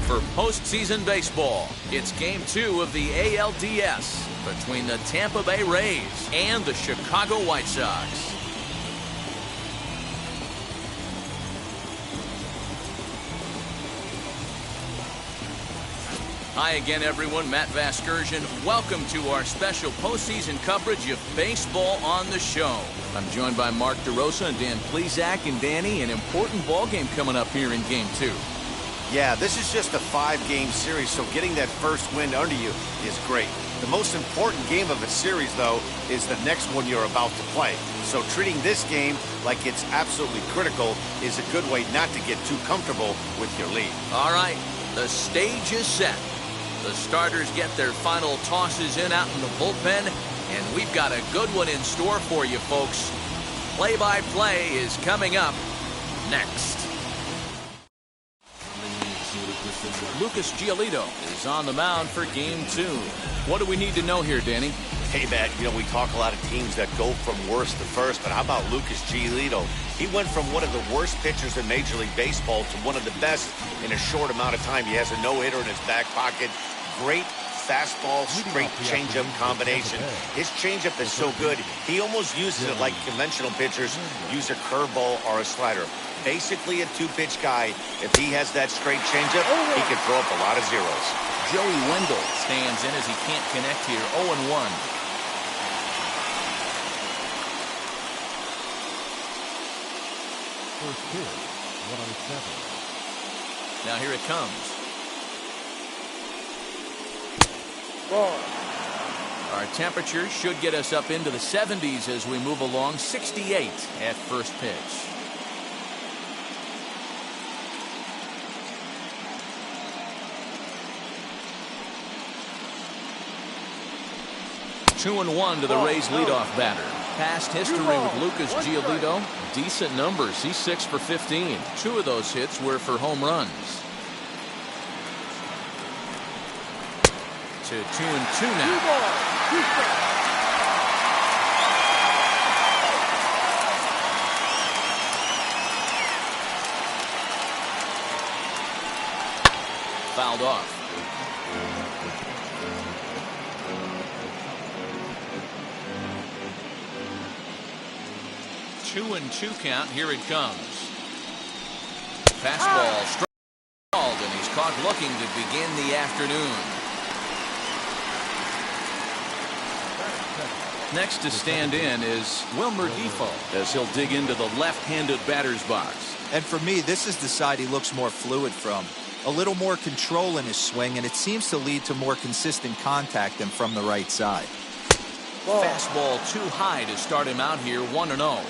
for postseason baseball. It's Game 2 of the ALDS between the Tampa Bay Rays and the Chicago White Sox. Hi again, everyone. Matt Vasgersian. Welcome to our special postseason coverage of baseball on the show. I'm joined by Mark DeRosa and Dan Plesac. And Danny, an important ball game coming up here in Game 2. Yeah, this is just a 5-game series, so getting that first win under you is great. The most important game of a series, though, is the next one you're about to play. So treating this game like it's absolutely critical is a good way not to get too comfortable with your lead. All right, the stage is set. The starters get their final tosses in out in the bullpen, and we've got a good one in store for you, folks. Play-by-play is coming up next. Lucas Giolito is on the mound for Game 2. What do we need to know here, Danny? Hey, Matt, you know, we talk a lot of teams that go from worst to first, but how about Lucas Giolito? He went from one of the worst pitchers in Major League Baseball to one of the best in a short amount of time. He has a no-hitter in his back pocket. Great fastball, straight changeup combination. His changeup is so good, he almost uses it like conventional pitchers use a curveball or a slider. Basically a two-pitch guy. If he has that straight changeup, he can throw up a lot of zeros. Joey Wendell stands in as he can't connect here. 0-1. First pitch, 107. Now here it comes. Our temperature should get us up into the 70s as we move along. 68 at first pitch. Two and one to the Rays leadoff batter. Past history with Lucas Giolito, decent numbers. He's 6 for 15. 2 of those hits were for home runs. To 2-2 now. Fouled off. 2-2 count. Here it comes. Fastball stalled, and he's caught looking to begin the afternoon. Next to stand in is Wilmer Defoe as he'll dig into the left-handed batter's box. And for me, this is the side he looks more fluid from. A little more control in his swing, and it seems to lead to more consistent contact than from the right side. Fastball too high to start him out here. 1-0.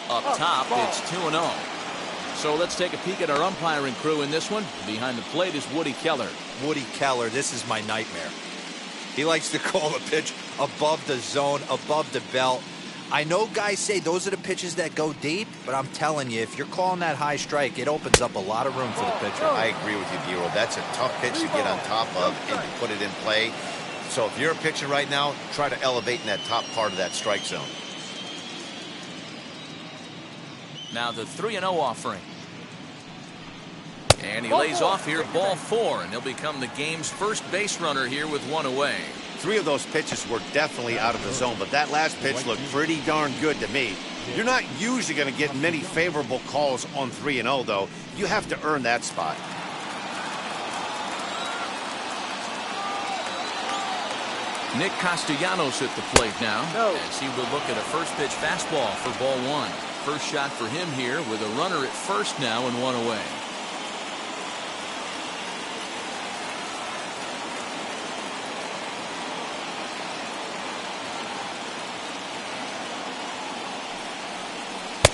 Up top, it's 2-0. So let's take a peek at our umpiring crew in this one. Behind the plate is Woody Keller. Woody Keller, this is my nightmare. He likes to call a pitch above the zone, above the belt. I know guys say those are the pitches that go deep, but I'm telling you, if you're calling that high strike, it opens up a lot of room for the pitcher. I agree with you, Dero. That's a tough pitch to get on top of and to put it in play. So if you're a pitcher right now, try to elevate in that top part of that strike zone. Now the 3-0 offering. And he lays off here, ball 4, and he'll become the game's first base runner here with 1 away. 3 of those pitches were definitely out of the zone, but that last pitch looked pretty darn good to me. You're not usually going to get many favorable calls on 3-0, though. You have to earn that spot. Nick Castellanos at the plate now, as he will look at a first pitch fastball for ball 1. First shot for him here with a runner at first now and 1 away.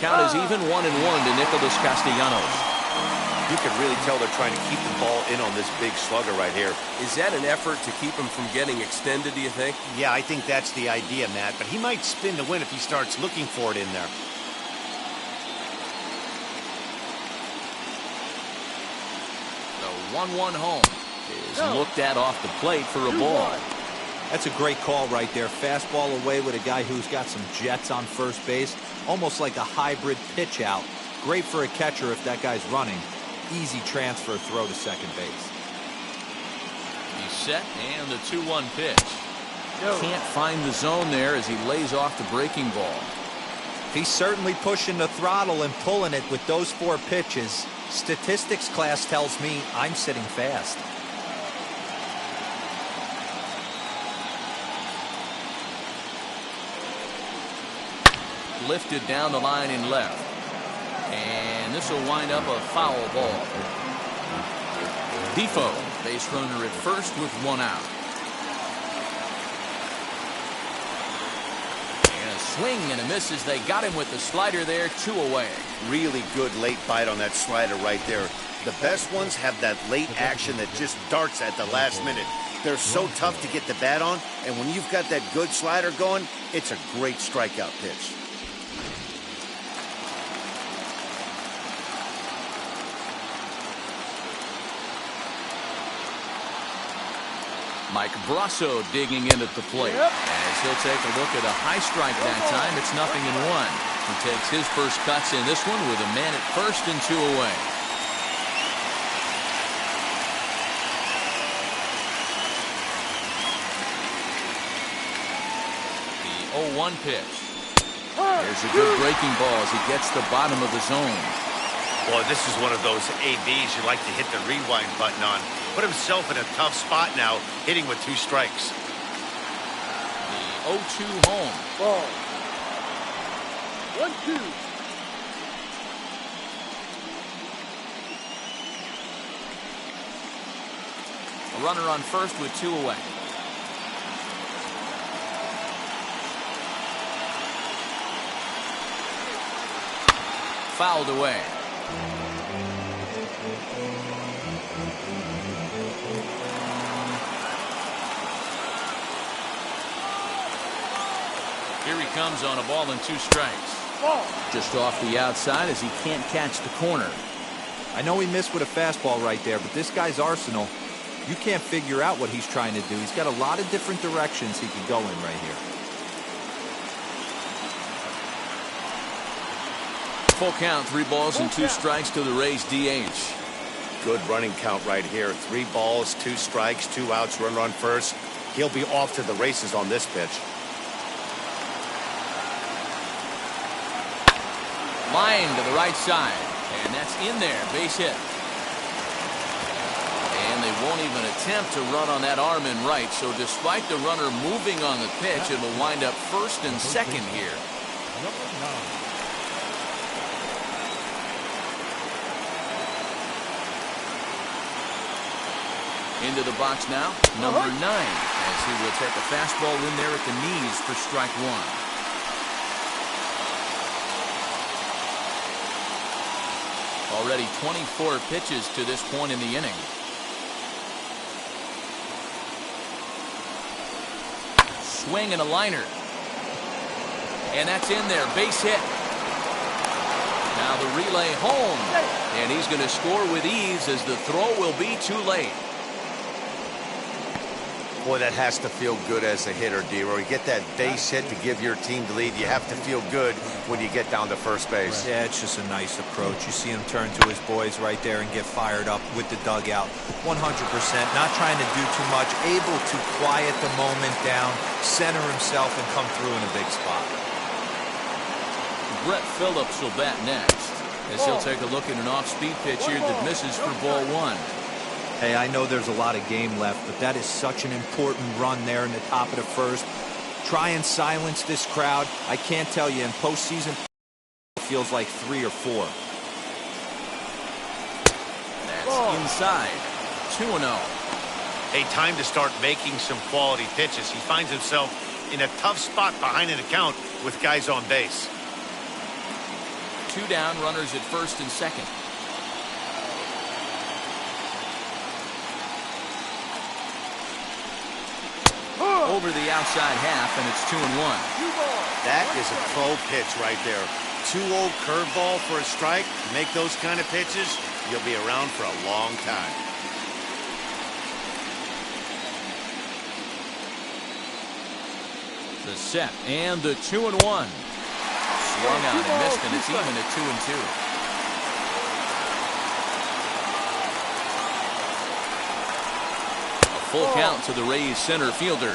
Count is even 1-1 to Nicholas Castellanos. You can really tell they're trying to keep the ball in on this big slugger right here. Is that an effort to keep him from getting extended, do you think? Yeah, I think that's the idea, Matt. But he might spin to win if he starts looking for it in there. The 1-1 home is looked at off the plate for a ball. That's a great call right there. Fastball away with a guy who's got some jets on first base. Almost like a hybrid pitch out. Great for a catcher if that guy's running. Easy transfer throw to second base. He's set, and the 2-1 pitch. Can't find the zone there as he lays off the breaking ball. He's certainly pushing the throttle and pulling it with those 4 pitches. Statistics class tells me I'm sitting fast. Lifted down the line in left. And this will wind up a foul ball. Defoe, base runner at first with 1 out. And a swing and a miss as they got him with the slider there, 2 away. Really good late bite on that slider right there. The best ones have that late action that just darts at the last minute. They're so tough to get the bat on, and when you've got that good slider going, it's a great strikeout pitch. Mike Brasso digging in at the plate. As he'll take a look at a high strike that time. It's 0-1. He takes his first cuts in this one with a man at first and 2 away. The 0-1 pitch. There's a good breaking ball as he gets the bottom of the zone. Boy, this is one of those ABs you like to hit the rewind button on. Put himself in a tough spot now, hitting with 2 strikes. The 0-2 home. Ball. 1-2. A runner on first with 2 away. Fouled away. Here he comes on a ball and 2 strikes. Just off the outside as he can't catch the corner. I know he missed with a fastball right there, but this guy's arsenal, you can't figure out what he's trying to do. He's got a lot of different directions he could go in right here. Full count, 3 balls and 2 strikes to the Rays DH. Good running count right here. 3 balls, 2 strikes, 2 outs, runner on first. He'll be off to the races on this pitch. Line to the right side. And that's in there. Base hit. And they won't even attempt to run on that arm in right. So despite the runner moving on the pitch, it will wind up first and second here. Into the box now, number 9, as he will take a fastball in there at the knees for strike 1. Already 24 pitches to this point in the inning. Swing and a liner. And that's in there, base hit. Now the relay home. And he's going to score with ease as the throw will be too late. Boy, that has to feel good as a hitter, D-Roy. You get that base hit to give your team the lead. You have to feel good when you get down to first base. Yeah, it's just a nice approach. You see him turn to his boys right there and get fired up with the dugout. 100%, not trying to do too much, able to quiet the moment down, center himself, and come through in a big spot. Brett Phillips will bat next, as he'll take a look at an off-speed pitch here that misses for ball 1. Hey, I know there's a lot of game left, but that is such an important run there in the top of the first. Try and silence this crowd. I can't tell you, in postseason, it feels like 3 or 4. That's inside. 2-0. Hey, time to start making some quality pitches. He finds himself in a tough spot behind an account with guys on base. 2 down, runners at first and second. Over the outside half, and it's 2-1. That is a pro pitch right there. 2-0 curveball for a strike. Make those kind of pitches, you'll be around for a long time. The set and the 2-1. Swung out and missed, and it's even at 2-2. A full count to the Rays center fielder.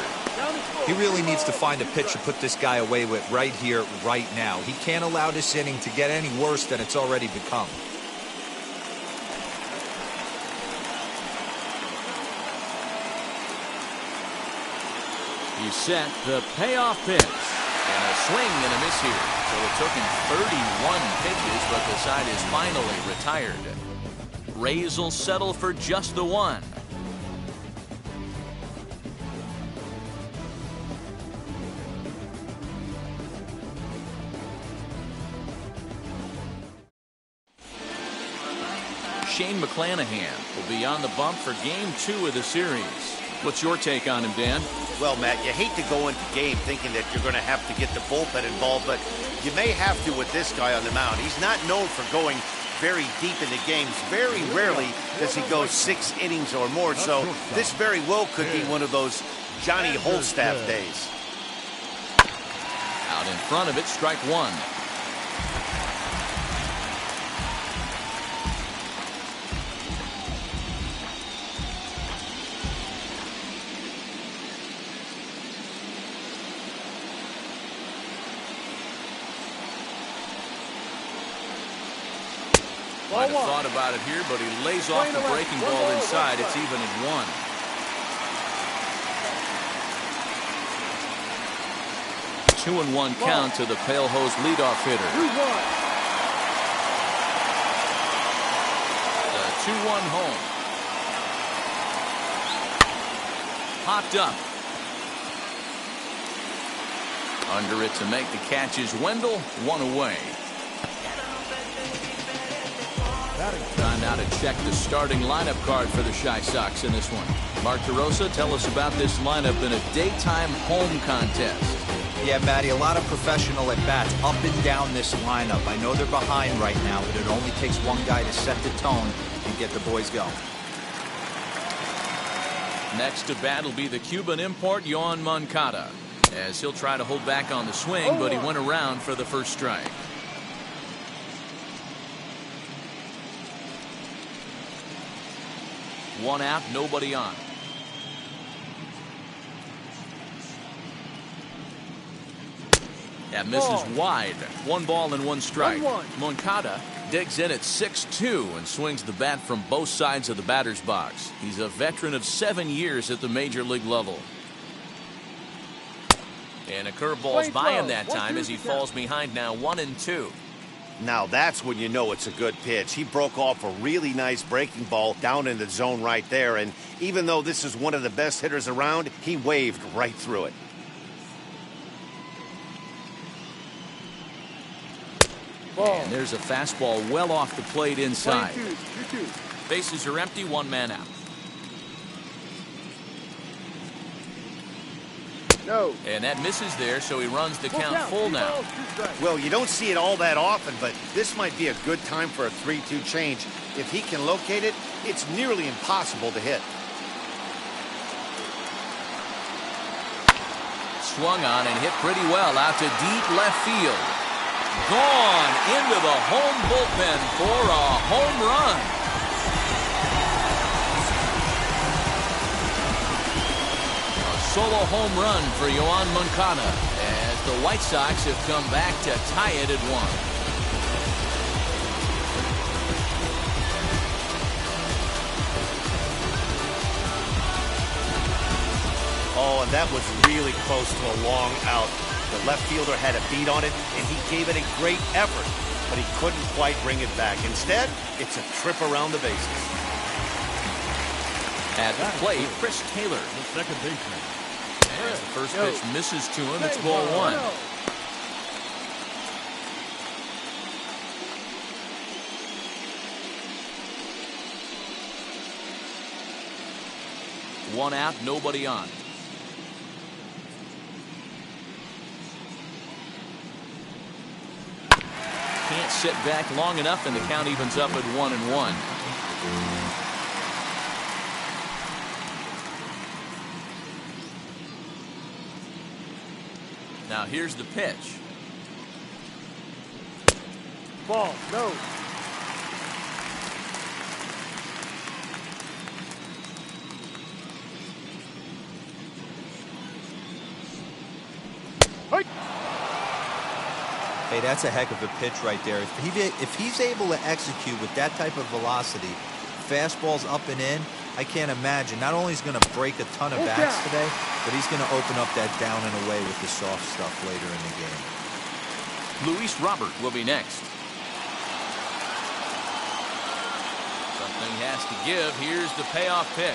He really needs to find a pitch to put this guy away with right here, right now. He can't allow this inning to get any worse than it's already become. He set the payoff pitch. And a swing and a miss here. So it took him 31 pitches, but the side is finally retired. Rays will settle for just the one. Shane McClanahan will be on the bump for Game 2 of the series. What's your take on him, Dan? Well, Matt, you hate to go into game thinking that you're going to have to get the bullpen involved, but you may have to with this guy on the mound. He's not known for going very deep into games. Very rarely does he go 6 innings or more, so this very well could be one of those Johnny Holstaff days. Out in front of it, strike one. Might have thought about it here, but he lays off the breaking ball inside. It's even at 1. Two and 1 count to the Pale Hose leadoff hitter. The 2-1 home. Popped up. Under it to make the catch is Wendell. 1 away. Time now to check the starting lineup card for the Chi Sox in this one. Mark DeRosa, tell us about this lineup in a daytime home contest. Yeah, Matty, a lot of professional at-bats up and down this lineup. I know they're behind right now, but it only takes one guy to set the tone and get the boys going. Next to bat will be the Cuban import, Yoan Moncada, as he'll try to hold back on the swing, but he went around for the first strike. One out, nobody on. That misses wide. 1 ball and 1 strike. Moncada digs in at 6-2 and swings the bat from both sides of the batter's box. He's a veteran of 7 years at the major league level. And a curveball's by him that time as he falls behind now 1-2. Now that's when you know it's a good pitch. He broke off a really nice breaking ball down in the zone right there, and even though this is one of the best hitters around, he waved right through it. And there's a fastball well off the plate inside. Bases are empty, 1 man out. No. And that misses there, so he runs the count full now. Well, you don't see it all that often, but this might be a good time for a 3-2 change. If he can locate it, it's nearly impossible to hit. Swung on and hit pretty well out to deep left field. Gone into the home bullpen for a home run. Solo home run for Yoan Moncada as the White Sox have come back to tie it at 1. Oh, and that was really close to a long out. The left fielder had a beat on it, and he gave it a great effort, but he couldn't quite bring it back. Instead, it's a trip around the bases. At the plate, Chris Taylor. The second baseman. As the first pitch misses to him, it's ball 1. One out, nobody on. Can't sit back long enough, and the count evens up at 1-1. Now here's the pitch. Ball, no. Hey, that's a heck of a pitch right there. If he's able to execute with that type of velocity, fastballs up and in, I can't imagine. Not only is he going to break a ton of bats today, but he's going to open up that down and away with the soft stuff later in the game. Luis Robert will be next. Something has to give. Here's the payoff pitch.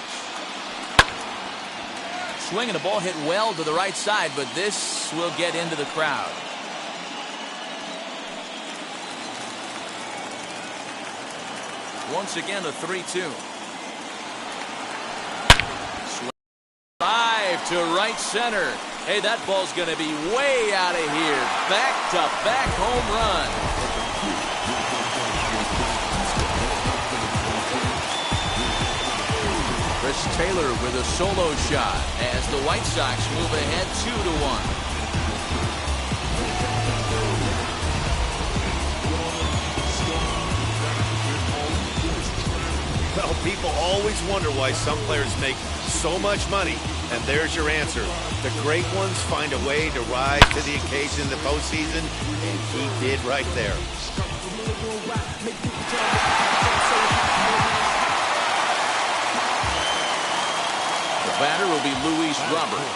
Swinging the ball hit well to the right side, but this will get into the crowd. Once again, a 3-2. Drive to right center. Hey, that ball's going to be way out of here. Back-to-back home run. Chris Taylor with a solo shot as the White Sox move ahead 2-1. Well, people always wonder why some players make so much money, and there's your answer. The great ones find a way to rise to the occasion in the postseason, and he did right there. The batter will be Luis Robert.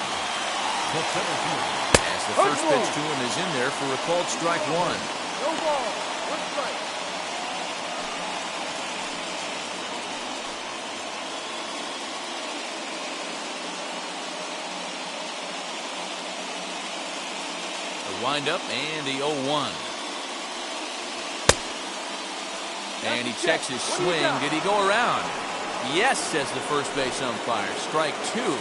As the first pitch to him is in there for a called strike one. No ball, one strike. Wind up and the 0-1. And he checks his swing. Did he go around? Yes, says the first base umpire. Strike two.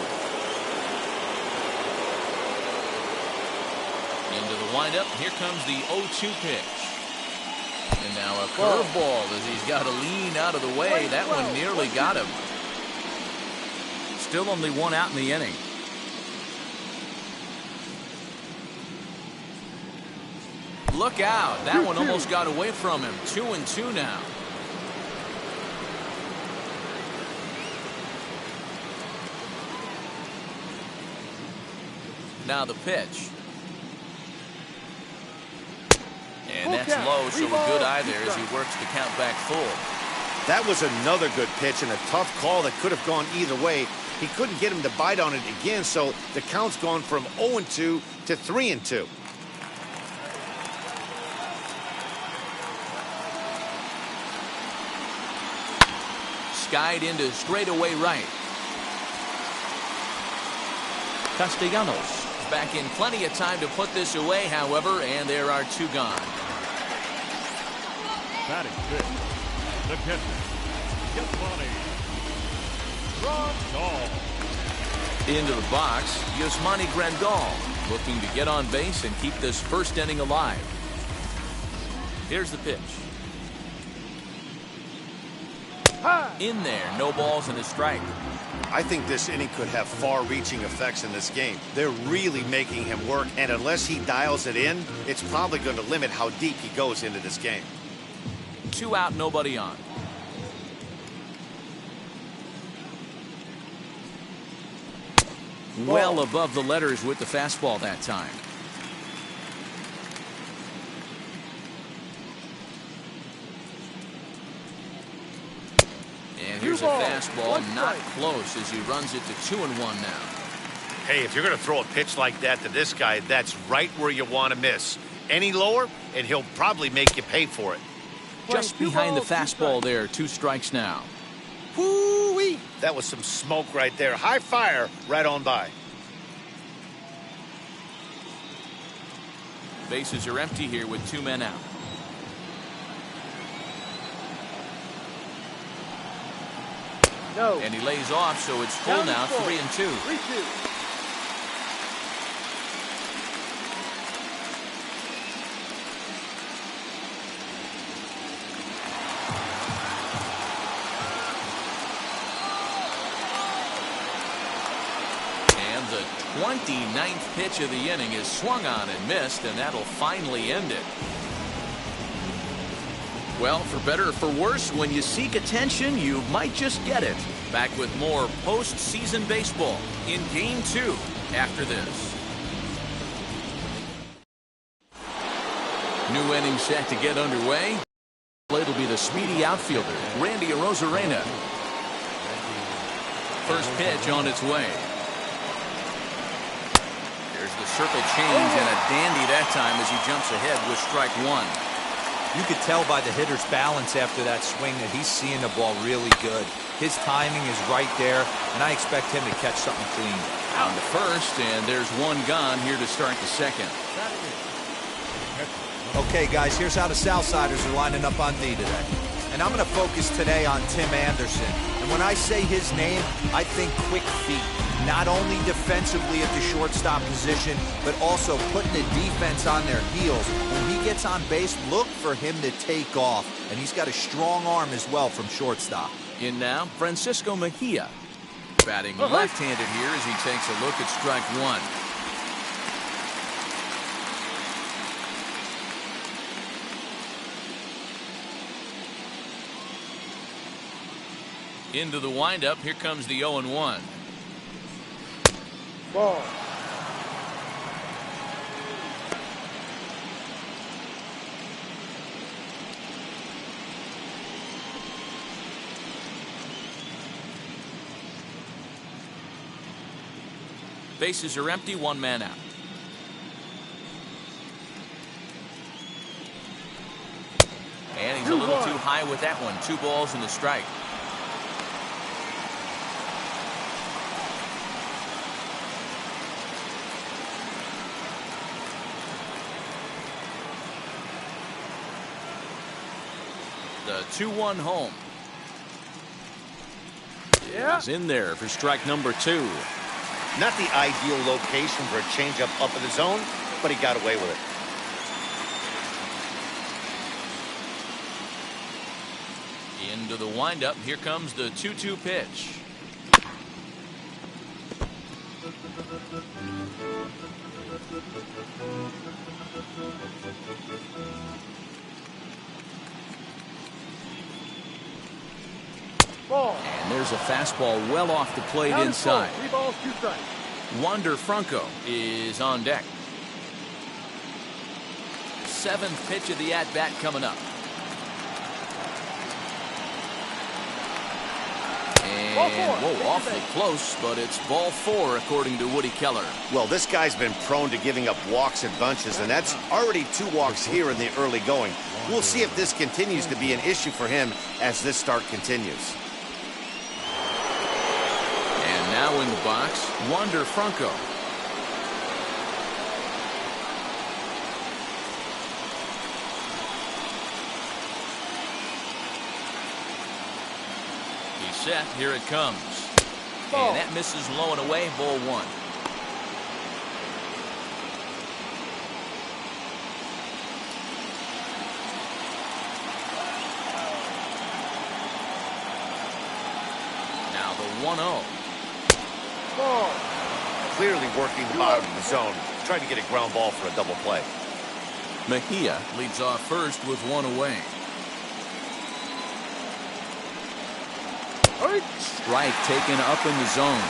Into the windup. Here comes the 0-2 pitch. And now a curveball as he's got to lean out of the way. That one nearly got him. Still only one out in the inning. Look out. That one almost got away from him. 2-2 now. Now the pitch. And that's low, so a good eye there as he works the count back full. That was another good pitch and a tough call that could have gone either way. He couldn't get him to bite on it again, so the count's gone from 0-2 to 3-2. Skied into straightaway right. Castellanos is back in plenty of time to put this away, however, and there are two gone. Batting fifth, the catcher, Yasmani Grandal. Into the box, Yasmani Grandal looking to get on base and keep this first inning alive. Here's the pitch. In there, no balls and a strike. I think this inning could have far-reaching effects in this game. They're really making him work, and unless he dials it in, it's probably going to limit how deep he goes into this game. 2 out, nobody on. Well above the letters with the fastball that time. And here's a fastball, not close as he runs it to 2-1 now. Hey, if you're going to throw a pitch like that to this guy, that's right where you want to miss. Any lower, and he'll probably make you pay for it. Just behind the fastball there, 2 strikes now. Whoo-wee! That was some smoke right there. High fire right on by. Bases are empty here with 2 men out. No. And he lays off, so it's full now, 3-2. 3-2. 29th pitch of the inning is swung on and missed, and that'll finally end it. Well, for better or for worse, when you seek attention, you might just get it. Back with more postseason baseball in Game 2 after this. New inning set to get underway. It'll be the speedy outfielder, Randy Arozarena. First pitch on its way. There's the circle change and a dandy that time as he jumps ahead with strike one. You could tell by the hitter's balance after that swing that he's seeing the ball really good. His timing is right there, and I expect him to catch something clean. On to first, and there's one gone here to start the second. Okay, guys, here's how the Southsiders are lining up on D today. And I'm going to focus today on Tim Anderson. And when I say his name, I think quick feet. Not only defensively at the shortstop position, but also putting the defense on their heels. When he gets on base, look for him to take off. And he's got a strong arm as well from shortstop. In now, Francisco Mejia. Batting left-handed here as he takes a look at strike one. Into the windup, here comes the 0-1. Ball. Bases are empty, one man out. And he's a little too high with that one. 2 balls and a strike. The 2-1 home. Yeah. He's in there for strike number 2. Not the ideal location for a changeup up in the zone, but he got away with it. Into the windup, here comes the 2-2 pitch. Ball. And there's a fastball well off the plate Down to inside. 3 balls, 2 strikes. Wander Franco is on deck. 7th pitch of the at-bat coming up. And, whoa, awfully close, but it's ball 4 according to Woody Keller. Well, this guy's been prone to giving up walks and bunches, and that's already 2 walks here in the early going. We'll see if this continues to be an issue for him as this start continues. And now in the box, Wander Franco. He's set. Here it comes. Ball. And that misses low and away. Ball 1. Now the 1-0. Ball. Clearly working the bottom of the zone, trying to get a ground ball for a double play. Mejia leads off first with 1 away. Strike taken up in the zone.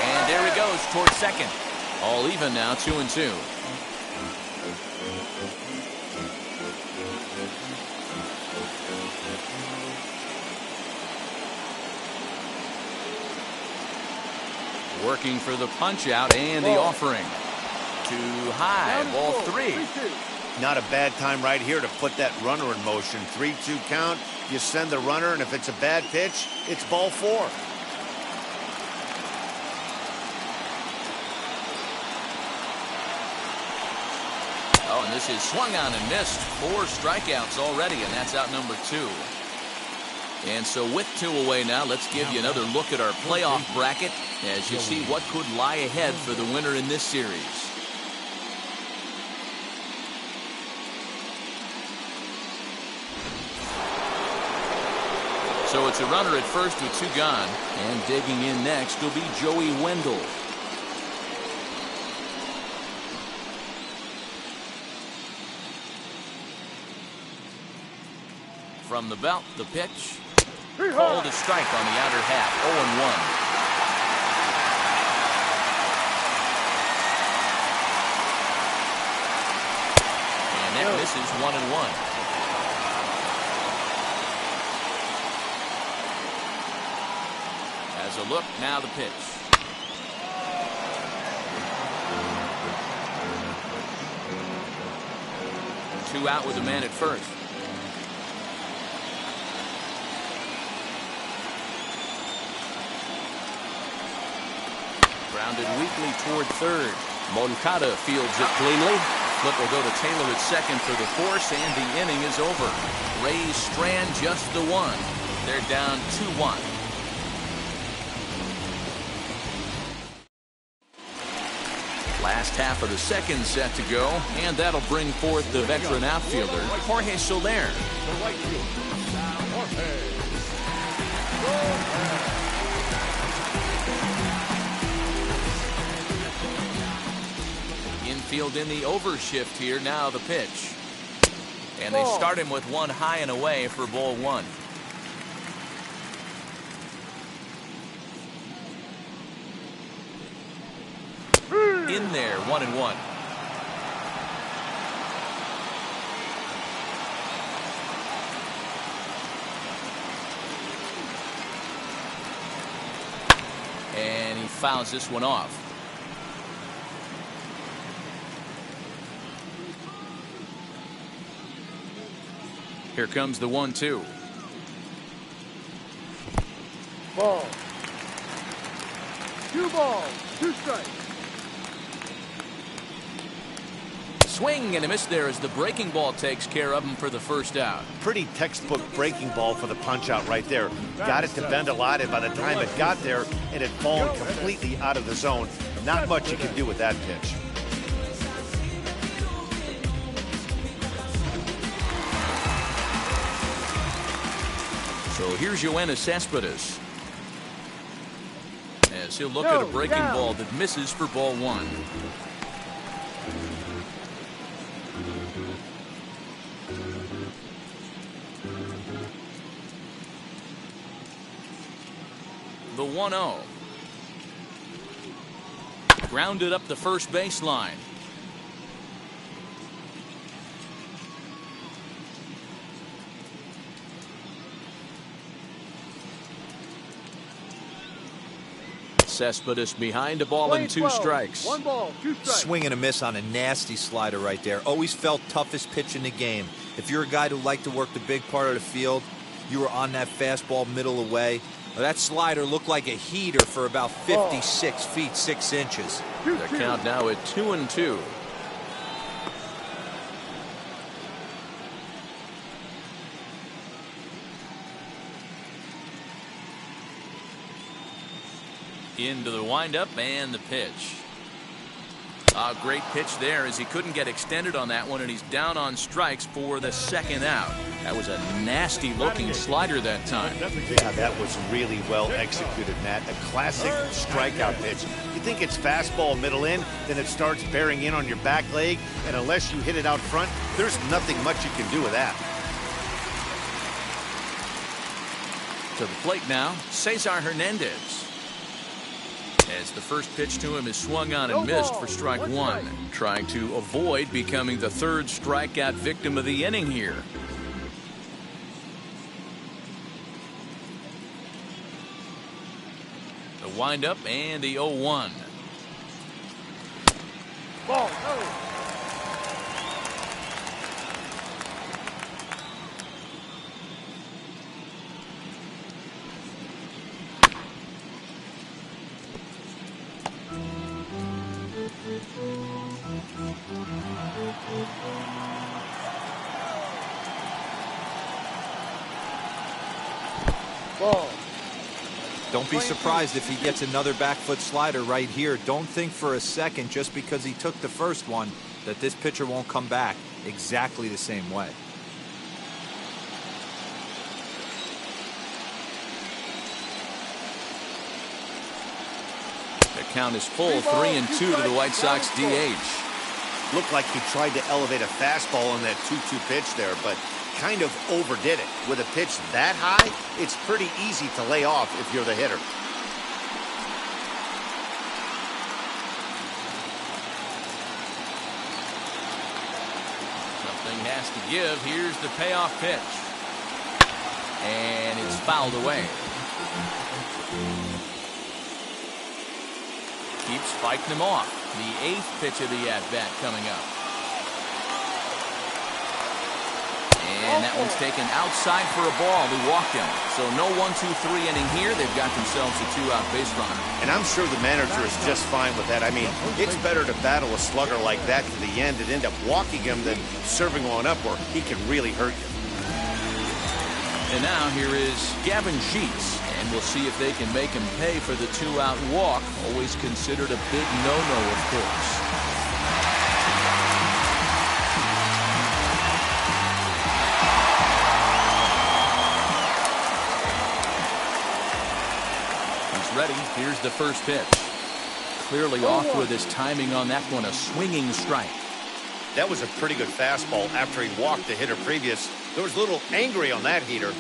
And there he goes towards second. All even now, 2-2. Working for the punch out and the offering. Too high, ball 3. Not a bad time right here to put that runner in motion. 3-2 count. You send the runner, and if it's a bad pitch, it's ball 4. Oh, and this is swung on and missed. 4 strikeouts already, and that's out number 2. And so with 2 away now, let's give you another look at our playoff bracket as you see what could lie ahead for the winner in this series. So it's a runner at first with 2 gone. And digging in next will be Joey Wendell. From the belt, the pitch. Called a strike on the outer half. 0-1. And that misses 1-1. As a look, now the pitch. Two out with a man at first. Grounded weakly toward third. Moncada fields it cleanly. Flip will go to Taylor at second for the force, and the inning is over. Rays strand just the one. They're down 2-1. Last half of the second set to go, and that'll bring forth the veteran outfielder, Jorge Soler. The right fielder, Jorge. Infield in the overshift here. Now the pitch. And they start him with one high and away for ball 1. In there, 1-1. And he fouls this one off. Here comes the 1-2. Ball. 2 balls, 2 strikes. Swing and a miss there as the breaking ball takes care of him for the first out. Pretty textbook breaking ball for the punch out right there. Got it to bend a lot, and by the time it got there, it had fallen completely out of the zone. Not much you can do with that pitch. So here's Yoenis Cespedes, as he'll look at a breaking ball that misses for ball 1. The 1-0. Grounded up the first baseline. Cespedes behind, a ball and 2 strikes. 1 ball, 2 strikes. Swing and a miss on a nasty slider right there. Always felt toughest pitch in the game. If you're a guy who liked to work the big part of the field, you were on that fastball middle away. That slider looked like a heater for about 56 feet 6 inches. The count now at 2-2. Into the windup and the pitch. A great pitch there as he couldn't get extended on that one, and he's down on strikes for the second out. That was a nasty looking slider that time. Yeah, that was really well executed, Matt. A classic strikeout pitch. You think it's fastball middle in, then it starts bearing in on your back leg, and unless you hit it out front, there's nothing much you can do with that. To the plate now, Cesar Hernandez. As the first pitch to him is swung on and missed for strike 1. Trying to avoid becoming the 3rd strikeout victim of the inning here. The windup and the 0-1. Ball. Ball. Don't be surprised if he gets another back foot slider right here. Don't think for a second, just because he took the first one, that this pitcher won't come back exactly the same way. count is full, 3-2 to the White Sox DH. Looked like he tried to elevate a fastball on that 2-2 pitch there, but kind of overdid it. With a pitch that high, it's pretty easy to lay off if you're the hitter. Something has to give. Here's the payoff pitch. And it's fouled away. Keeps fighting him off. The 8th pitch of the at-bat coming up. And that one's taken outside for a ball. They walked him. So no 1-2-3 inning here. They've got themselves a 2-out base runner. And I'm sure the manager is just fine with that. I mean, it's better to battle a slugger like that to the end and end up walking him than serving one up where he can really hurt you. And now here is Gavin Sheets. And we'll see if they can make him pay for the 2-out walk. Always considered a big no-no, of course. Ready. Here's the first pitch. Clearly off with his timing on that one. A swinging strike. That was a pretty good fastball after he walked the hitter previous. There was a little angry on that heater.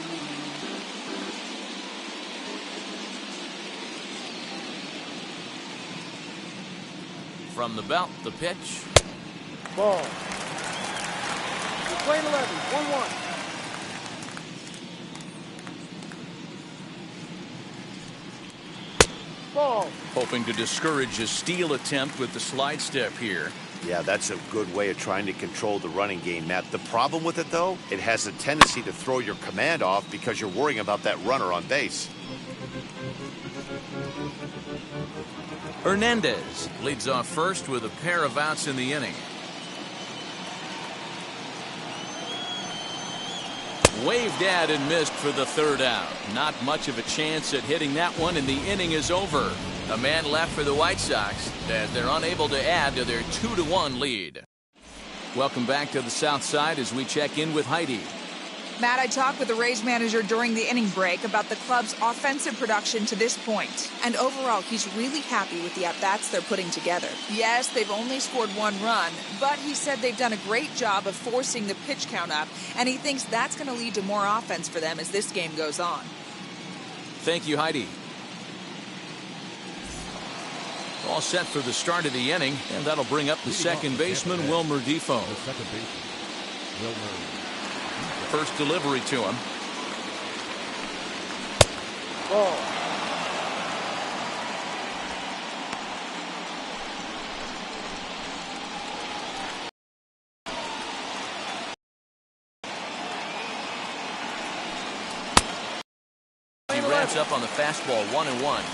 From the belt, the pitch. Ball. You're playing 11. 1-1. Ball. Hoping to discourage a steal attempt with the slide step here. Yeah, that's a good way of trying to control the running game, Matt. The problem with it, though, it has a tendency to throw your command off because you're worrying about that runner on base. Hernandez leads off first with a pair of outs in the inning. Waved at and missed for the 3rd out. Not much of a chance at hitting that one, and the inning is over. A man left for the White Sox as they're unable to add to their 2-1 lead. Welcome back to the South Side as we check in with Heidi. Matt, I talked with the Rays manager during the inning break about the club's offensive production to this point. And overall, he's really happy with the at-bats they're putting together. Yes, they've only scored 1 run, but he said they've done a great job of forcing the pitch count up, and he thinks that's going to lead to more offense for them as this game goes on. Thank you, Heidi. All set for the start of the inning, and that'll bring up the second baseman, Wilmer Defoe. First delivery to him. Ball. He ramps up on the fastball, 1-1.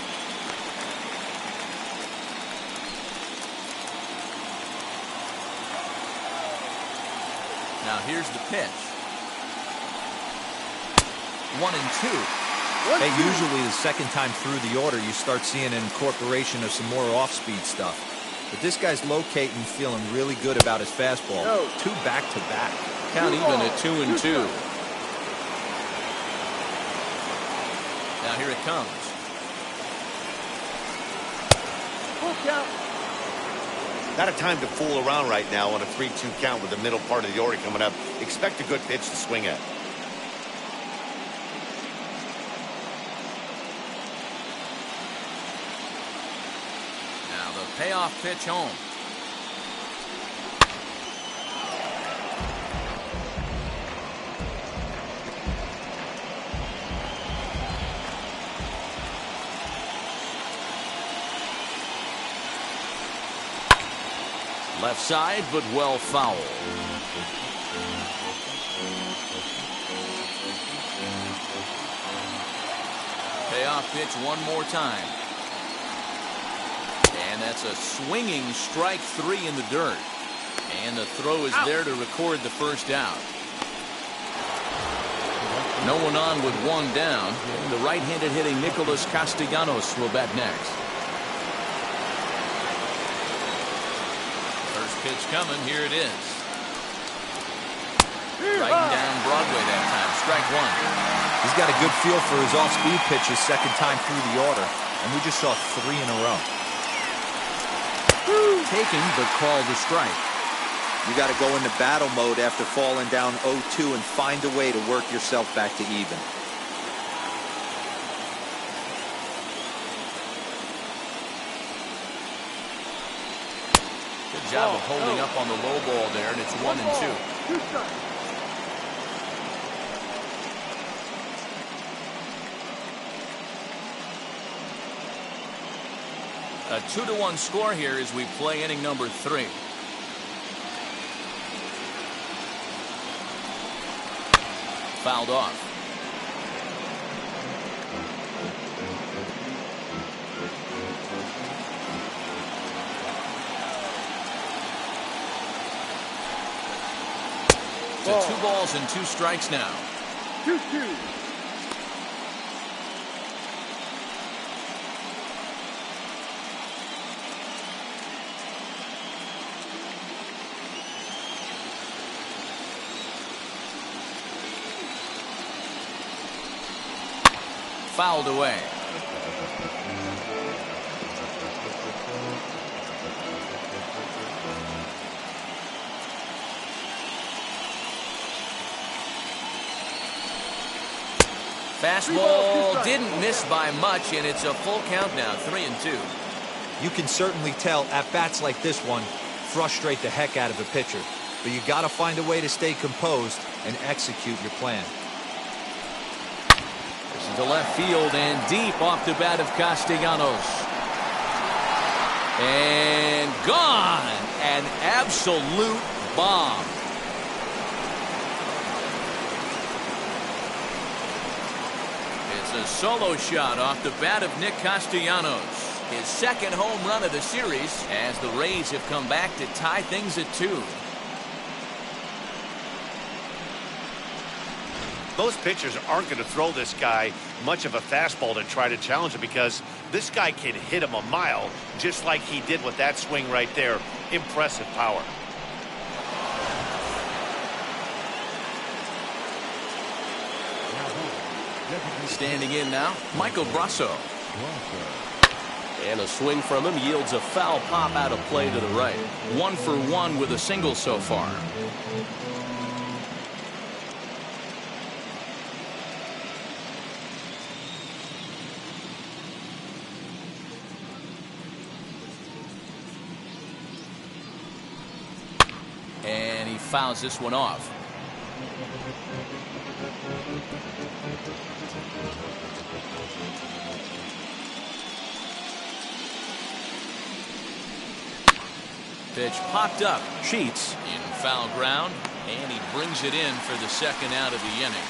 Now here's the pitch. 1-2. Hey, usually the second time through the order, you start seeing an incorporation of some more off-speed stuff. But this guy's locating, feeling really good about his fastball. 2 back-to-back. Count even at 2-2. Now here it comes. Full count. Not a time to fool around right now on a 3-2 count with the middle part of the order coming up. Expect a good pitch to swing at. Payoff pitch home. Left side, but well fouled. Payoff pitch one more time. And that's a swinging strike 3 in the dirt. And the throw is there to record the first out. No one on with 1 down. And the right-handed hitting Nicholas Castellanos will bat next. First pitch coming. Here it is. Right down Broadway that time. Strike 1. He's got a good feel for his off-speed pitches second time through the order. And we just saw 3 in a row. taking the call to strike. You got to go into battle mode after falling down 0-2 and find a way to work yourself back to even. Good job of holding up on the low ball there, and it's 1-2. 2 strikes. A 2-1 score here as we play inning number 3. Fouled off. To 2 balls and 2 strikes now. 2-2. Fouled away. Fastball didn't miss by much, and it's a full count now, 3-2. You can certainly tell at-bats like this one frustrate the heck out of a pitcher. But you got to find a way to stay composed and execute your plan. This is to left field and deep off the bat of Castellanos. And gone! An absolute bomb. It's a solo shot off the bat of Nick Castellanos. His second home run of the series as the Rays have come back to tie things at 2. Most pitchers aren't going to throw this guy much of a fastball to try to challenge him because this guy can hit him a mile just like he did with that swing right there. Impressive power. Standing in now, Michael Brasso. And a swing from him yields a foul pop out of play to the right. 1 for 1 with a single so far. And he fouls this one off. Pitch popped up. Sheets in foul ground, and he brings it in for the second out of the inning.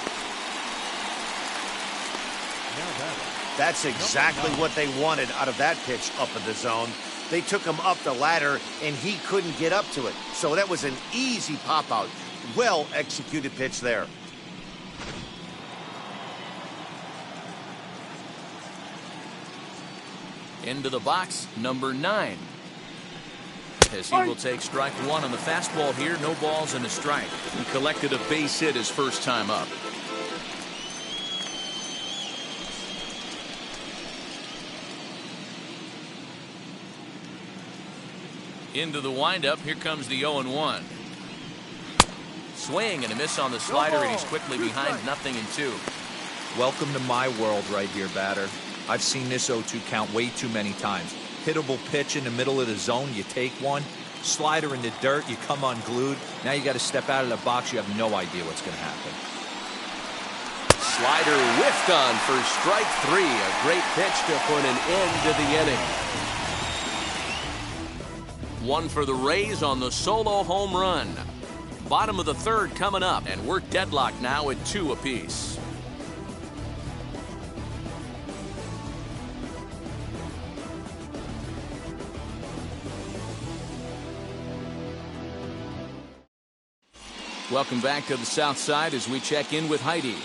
That's exactly what they wanted out of that pitch up in the zone. They took him up the ladder, and he couldn't get up to it. So that was an easy pop-out. Well-executed pitch there. Into the box, number 9. As he will take strike 1 on the fastball here. No balls and a strike. He collected a base hit his first time up. Into the windup. Here comes the 0-1. Swing and a miss on the slider, and he's quickly behind 0-2. Welcome to my world right here, batter. I've seen this 0-2 count way too many times. Hittable pitch in the middle of the zone, you take one. Slider in the dirt, you come unglued. Now you got to step out of the box. You have no idea what's going to happen. Slider whiffed on for strike 3. A great pitch to put an end to the inning. 1 for the Rays on the solo home run. Bottom of the 3rd coming up, and we're deadlocked now at 2 apiece. Welcome back to the South Side as we check in with Heidi.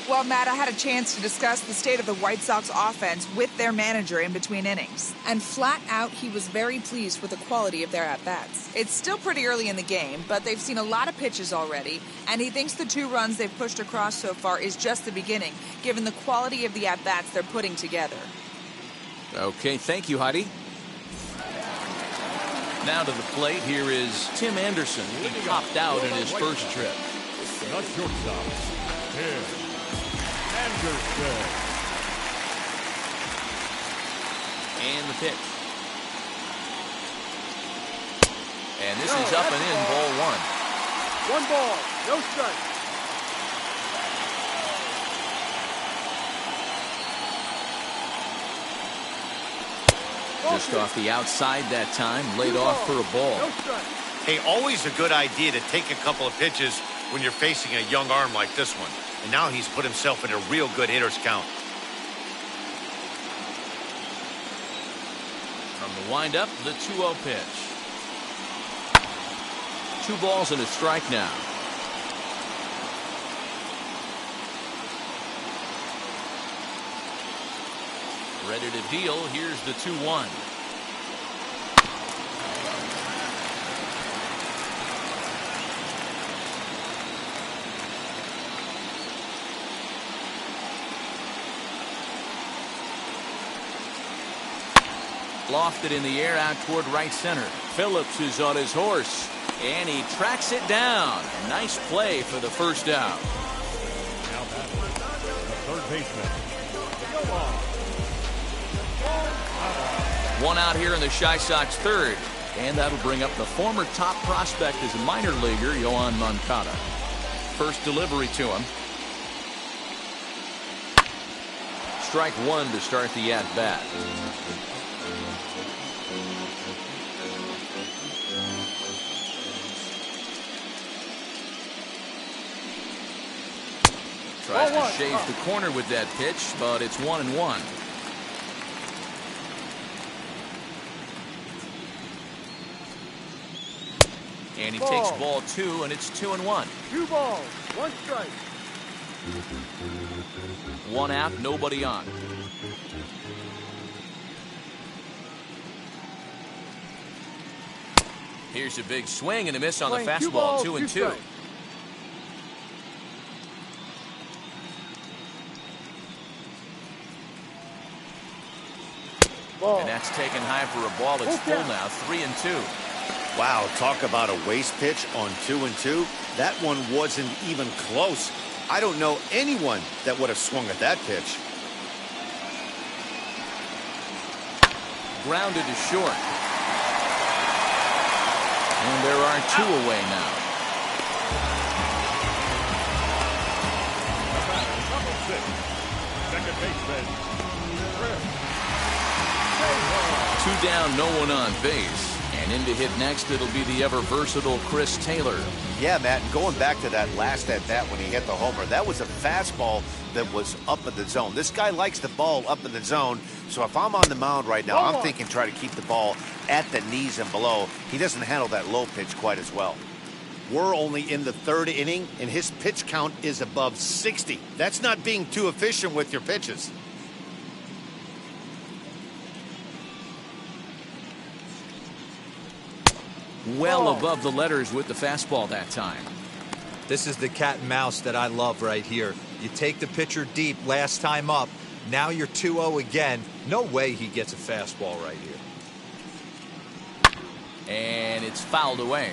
Well, Matt, I had a chance to discuss the state of the White Sox offense with their manager in between innings. And flat out, he was very pleased with the quality of their at-bats. It's still pretty early in the game, but they've seen a lot of pitches already, and he thinks the 2 runs they've pushed across so far is just the beginning, given the quality of the at-bats they're putting together. Okay, thank you, Heidi. Now to the plate, here is Tim Anderson. He popped out in his first trip. The shortstop, Tim Anderson. And the pitch. And this is up and in, ball one. 1 ball, no strike. Just off the outside that time, laid off for a ball. No strike. Hey, always a good idea to take a couple of pitches when you're facing a young arm like this one. And now he's put himself in a real good hitter's count. From the windup, the 2-0 pitch. 2 balls and a strike now. Ready to deal. Here's the 2-1. Lofted in the air out toward right center. Phillips is on his horse, and he tracks it down. Nice play for the first out. Now batting, the third baseman, Yohan. One out here in the Chi Sox third, and that'll bring up the former top prospect as a minor leaguer, Yohan Moncada. First delivery to him. Strike one to start the at-bat. Tries to shave the corner with that pitch, but it's 1-1. And he takes ball 2, and it's 2-1. 2 balls, 1 strike. 1 out, nobody on. Here's a big swing and a miss on the Playing 2 fastball, balls, 2-2. strikes. And that's taken high for a ball. It's full now, 3-2. Wow, talk about a waste pitch on 2-2. That one wasn't even close. I don't know anyone that would have swung at that pitch. Grounded to short. And there are 2 away now. Number 6, second baseman, Chris. 2 down, no one on base. And in to hit next, it'll be the ever-versatile Chris Taylor. Yeah, Matt, and going back to that last at-bat when he hit the homer, that was a fastball that was up in the zone. This guy likes the ball up in the zone, so if I'm on the mound right now, I'm thinking try to keep the ball at the knees and below. He doesn't handle that low pitch quite as well. We're only in the 3rd inning, and his pitch count is above 60. That's not being too efficient with your pitches. Well above the letters with the fastball that time. This is the cat and mouse that I love right here. You take the pitcher deep last time up. Now you're 2-0 again. No way he gets a fastball right here. And it's fouled away.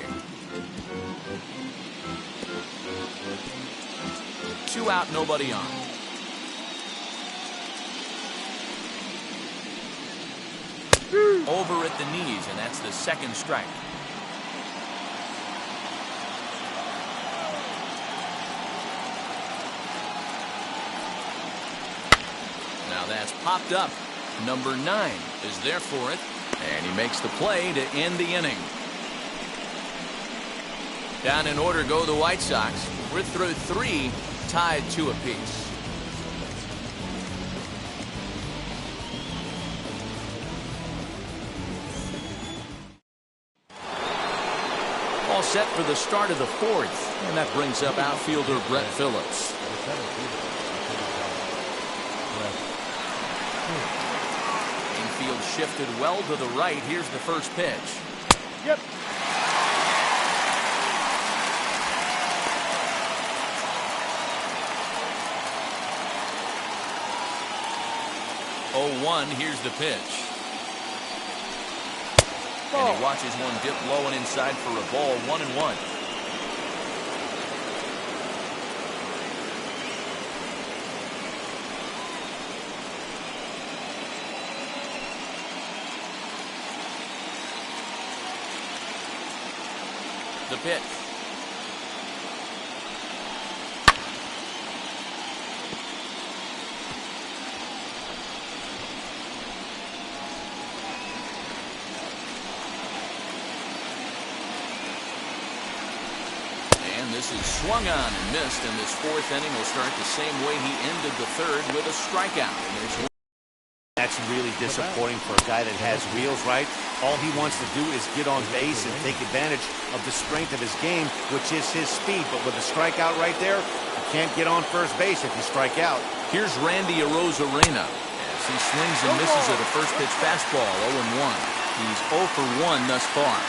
2 out, nobody on. Over at the knees, and that's the 2nd strike. Now that's popped up. Number 9 is there for it, and he makes the play to end the inning. Down in order go the White Sox. We're through 3, tied 2 apiece. All set for the start of the 4th, and that brings up outfielder Brett Phillips. Infield shifted well to the right. Here's the first pitch. Yep. Oh, 1. Here's the pitch. And he watches one dip low and inside for a ball, 1-1. The pitch. This is swung on and missed, and this fourth inning will start the same way he ended the third, with a strikeout. And there's That's really disappointing for a guy that has wheels, right? All he wants to do is get on base and take advantage of the strength of his game, which is his speed. But with a strikeout right there, you can't get on first base if you strike out. Here's Randy Arozarena as he swings and misses at a first pitch fastball, 0-1. He's 0 for 1 thus far.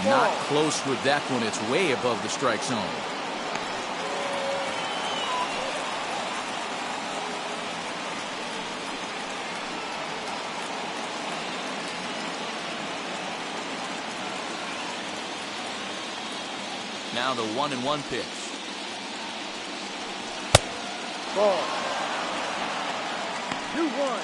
Not close with that one. It's way above the strike zone. Now the 1-1 pitch. Ball. 2-1.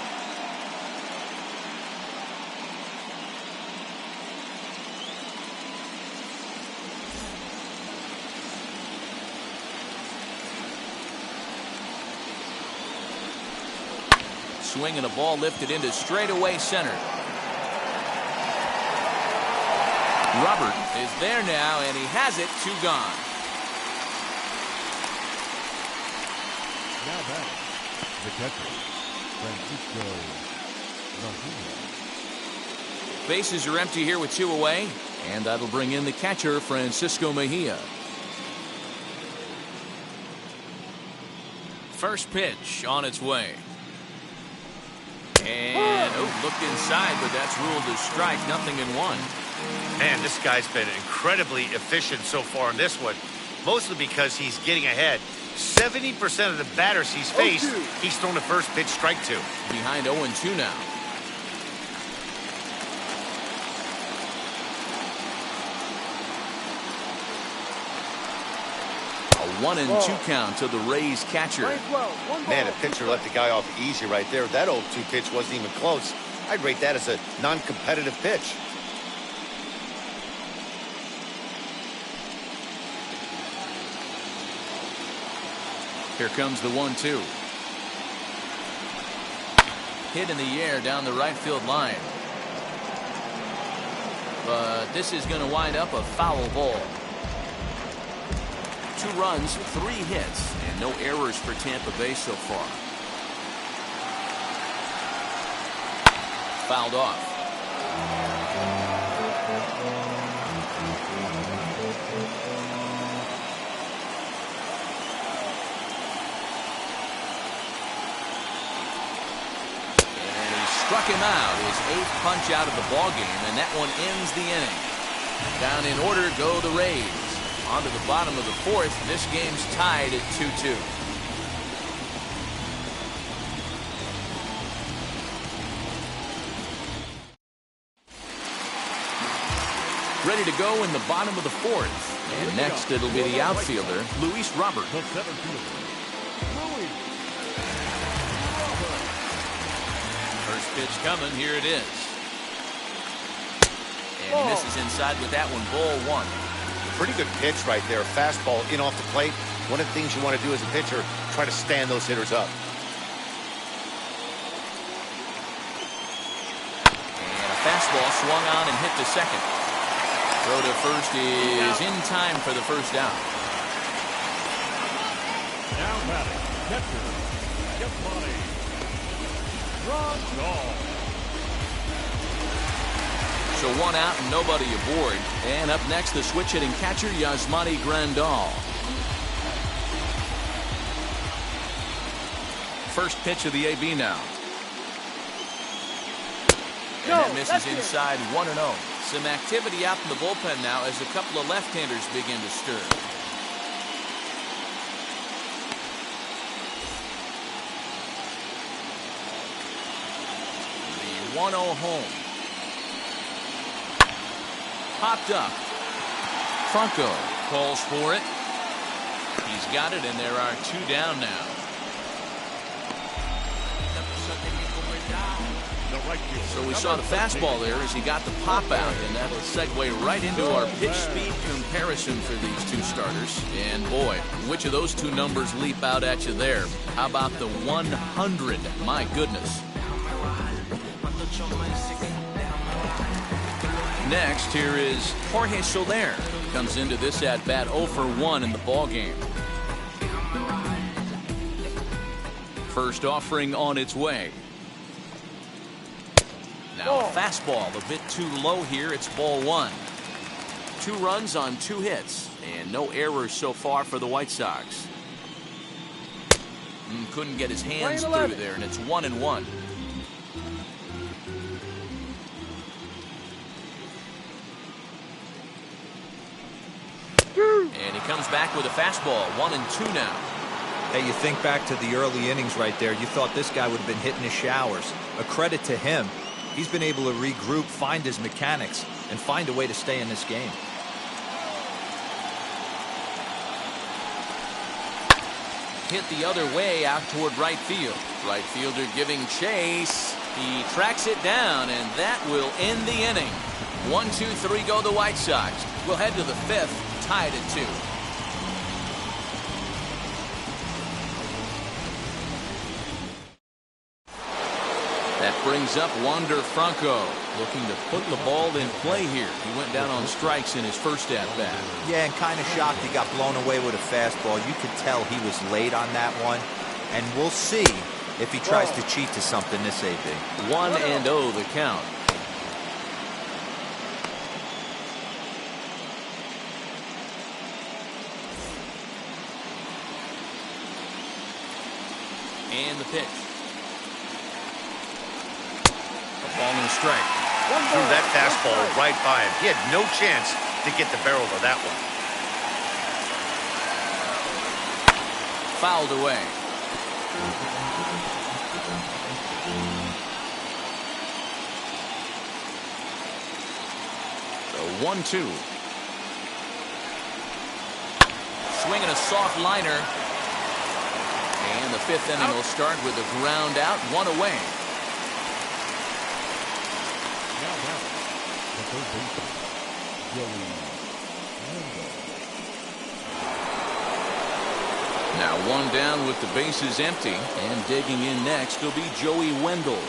Swing and a ball lifted into straightaway center. Robert is there now, and he has it. 2 gone. Now back, the catcher, Francisco Mejia. Bases are empty here with 2 away, and that'll bring in the catcher, Francisco Mejia. First pitch on its way. And, looked inside, but that's ruled a strike, 0-1. Man, this guy's been incredibly efficient so far in this one, mostly because he's getting ahead. 70% of the batters he's faced, he's thrown the first pitch strike to. Behind 0-2 now. A 1-2 count to the Rays catcher. Man, a pitcher let the guy off easy right there. That 0-2 pitch wasn't even close. I'd rate that as a non-competitive pitch. Here comes the 1-2. Hit in the air down the right field line. But this is going to wind up a foul ball. 2 runs, 3 hits, and no errors for Tampa Bay so far. Fouled off. And he struck him out, his 8th punch out of the ballgame, and that one ends the inning. Down in order go the Rays. On to the bottom of the 4th. This game's tied at 2-2. Ready to go in the bottom of the 4th. And next it'll be the outfielder, Luis Robert. The center fielder, Luis Robert. First pitch coming. Here it is. And he misses inside with that one. Ball 1. Pretty good pitch right there. Fastball in off the plate. One of the things you want to do as a pitcher, try to stand those hitters up. And a fastball swung on and hit to second. Throw to first is in time for the first down. Now batting, catcher, Yasmani Grandal. So 1 out and nobody aboard. And up next, the switch-hitting catcher, Yasmani Grandal. First pitch of the AB now. And that misses inside, 1-0. Some activity out in the bullpen now as a couple of left-handers begin to stir. The 1-0 home. Popped up. Franco calls for it. He's got it, and there are 2 down now. So we saw the fastball there as he got the pop out, and that'll segue right into our pitch speed comparison for these 2 starters. And boy, which of those 2 numbers leap out at you there? How about the 100? My goodness. Next, here is Jorge Soler. Comes into this at-bat 0 for 1 in the ballgame. First offering on its way. Now a fastball a bit too low here. It's ball 1. 2 runs on 2 hits and no errors so far for the White Sox. Couldn't get his hands through there, and it's 1-1. And he comes back with a fastball. 1-2 now. Hey, you think back to the early innings right there. You thought this guy would have been hitting his showers. A credit to him. He's been able to regroup, find his mechanics, and find a way to stay in this game. Hit the other way out toward right field. Right fielder giving chase. He tracks it down, and that will end the inning. 1, 2, 3 go the White Sox. We'll head to the 5th, tied at 2. That brings up Wander Franco, looking to put the ball in play here. He went down on strikes in his first at-bat. Yeah, and kind of shocked he got blown away with a fastball. You could tell he was late on that one. And we'll see if he tries to cheat to something this AB. 1-0 the count. And the pitch. A ball and a strike. Threw that fastball right by him. He had no chance to get the barrel of that one. Fouled away. The 1-2. Swinging a soft liner. And the 5th inning will start with a ground out, 1 away. Now 1 down with the bases empty, and digging in next will be Joey Wendell.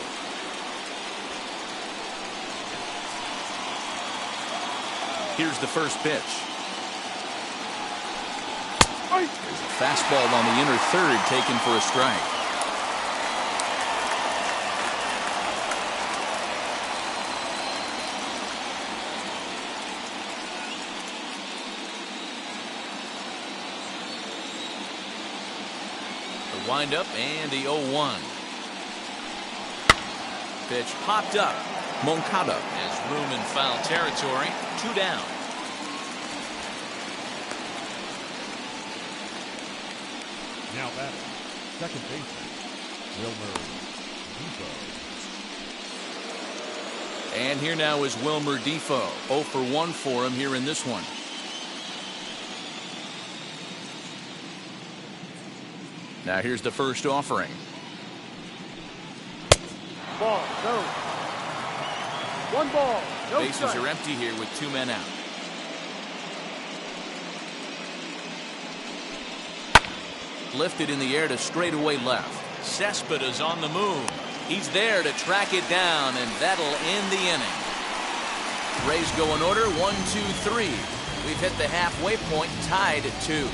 Here's the first pitch. There's a fastball on the inner third taken for a strike. The windup and the 0-1. Pitch popped up. Moncada has room in foul territory. 2 down. Now batting, second baseman, Wilmer Defoe. And here now is Wilmer Defoe. 0 for 1 for him here in this one. Now here's the first offering. Ball, no. 1 ball, no Bases strike. are empty here with 2 men out. Lifted in the air to straightaway left. Cespedes on the move. He's there to track it down, and that'll end the inning. Rays go in order, 1, 2, 3. We've hit the halfway point, tied at 2.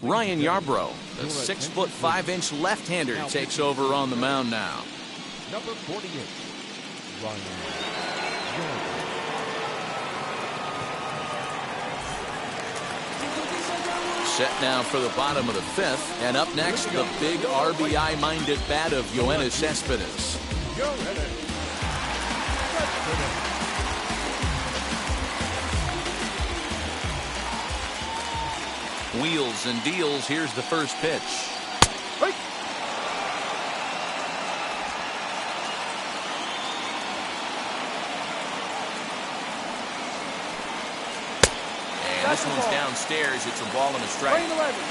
Ryan Yarbrough, the 6' 5" left-hander, takes over on the mound now. Number 48, Ryan Yarbrough. Set now for the bottom of the fifth. And up next, the big RBI-minded bat of Yoenis Cespedes. Wheels and deals. Here's the first pitch. Right. And this one's downstairs. It's a ball and a strike. Playing 11, 1-1.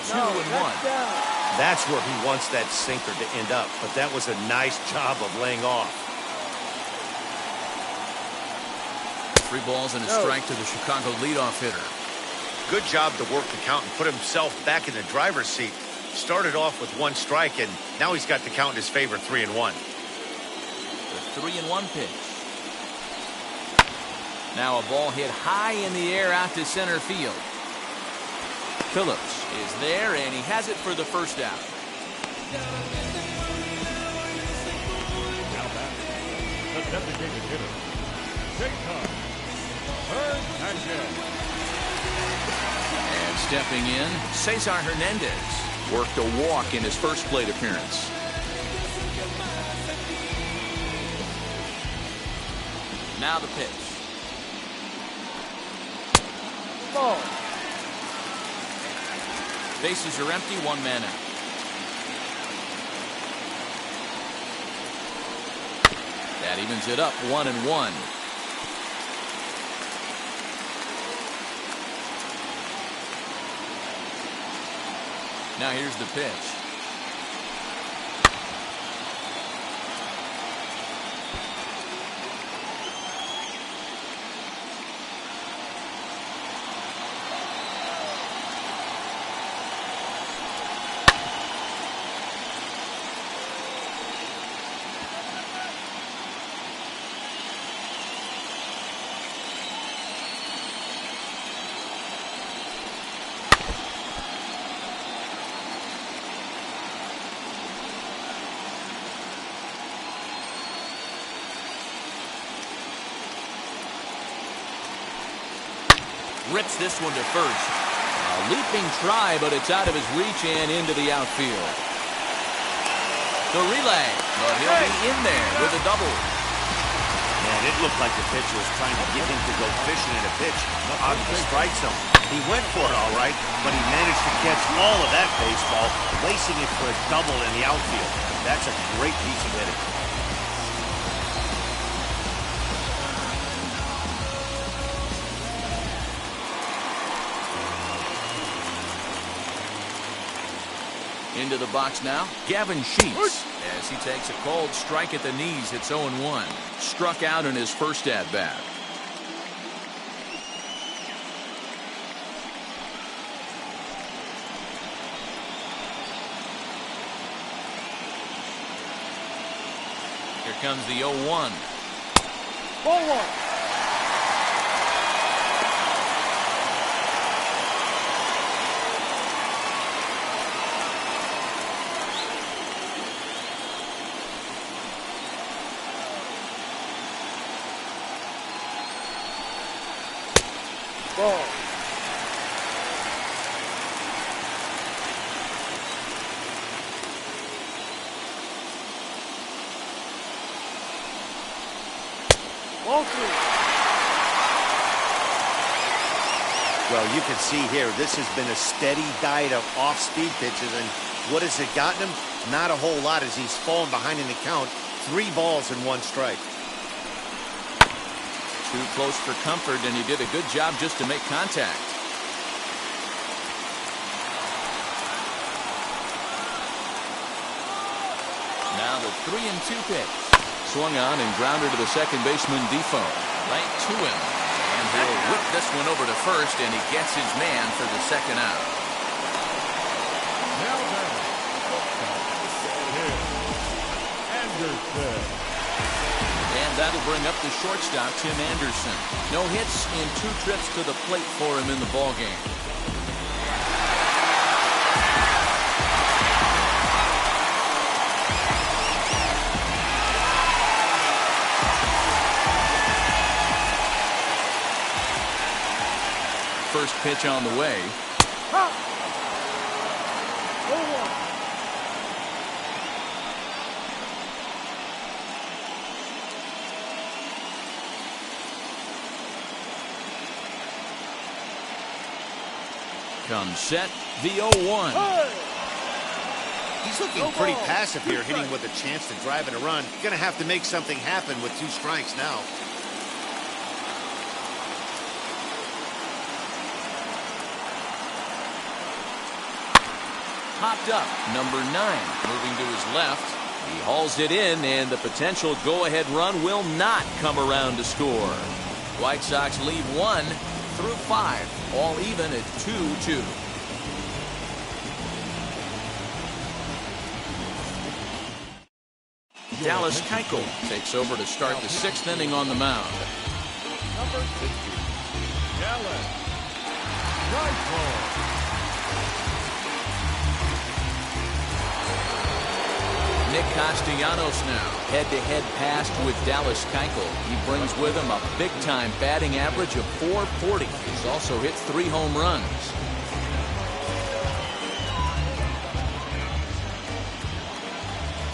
Two and one. That's where he wants that sinker to end up, but that was a nice job of laying off. 3 balls and a strike to the Chicago leadoff hitter. Good job to work the count and put himself back in the driver's seat. Started off with 1 strike, and now he's got the count in his favor, 3-1. The 3-1 pitch. Now a ball hit high in the air out to center field. Phillips is there, and he has it for the first out. Now back, the designated hitter, Jacob Hernandez. And stepping in, Cesar Hernandez worked a walk in his first plate appearance. Now the pitch. Ball. Bases are empty, 1 man out. That evens it up, 1-1. Now here's the pitch. Rips this one to first. A leaping try, but it's out of his reach and into the outfield. The relay, but he'll be in there with a double. Man, it looked like the pitcher was trying to get him to go fishing at a pitch out of the strike zone. He went for it all right, but he managed to catch all of that baseball, lacing it for a double in the outfield. That's a great piece of hitting. Into the box now, Gavin Sheets, as he takes a cold strike at the knees. It's 0-1. Struck out in his first at-bat. Here comes the 0-1. Ball 1. Ball. Ball 3. Well, you can see here, this has been a steady diet of off-speed pitches, and what has it gotten him? Not a whole lot as he's fallen behind in the count. 3 balls and 1 strike. Too close for comfort, and he did a good job just to make contact. Now the 3-2 pitch. Swung on and grounded to the second baseman, Defoe. Right to him. And he'll whip this one over to first, and he gets his man for the second out. Now back, Anderson. And that'll bring up the shortstop, Tim Anderson. No hits in 2 trips to the plate for him in the ballgame. pitch on the way. Hop. 0-1. Comes set, the 0-1. Hey. He's looking pretty passive here, hitting with a chance to drive in a run. Going to have to make something happen with 2 strikes now. Popped up, number 9, moving to his left. He hauls it in, and the potential go-ahead run will not come around to score. White Sox lead 1 through 5, all even at 2-2. Dallas Keuchel takes over to start the 6th inning on the mound. Number 50, Dallas Keuchel. Nick Castellanos now head-to-head passed with Dallas Keuchel. He brings with him a big-time batting average of .440. He's also hit 3 home runs.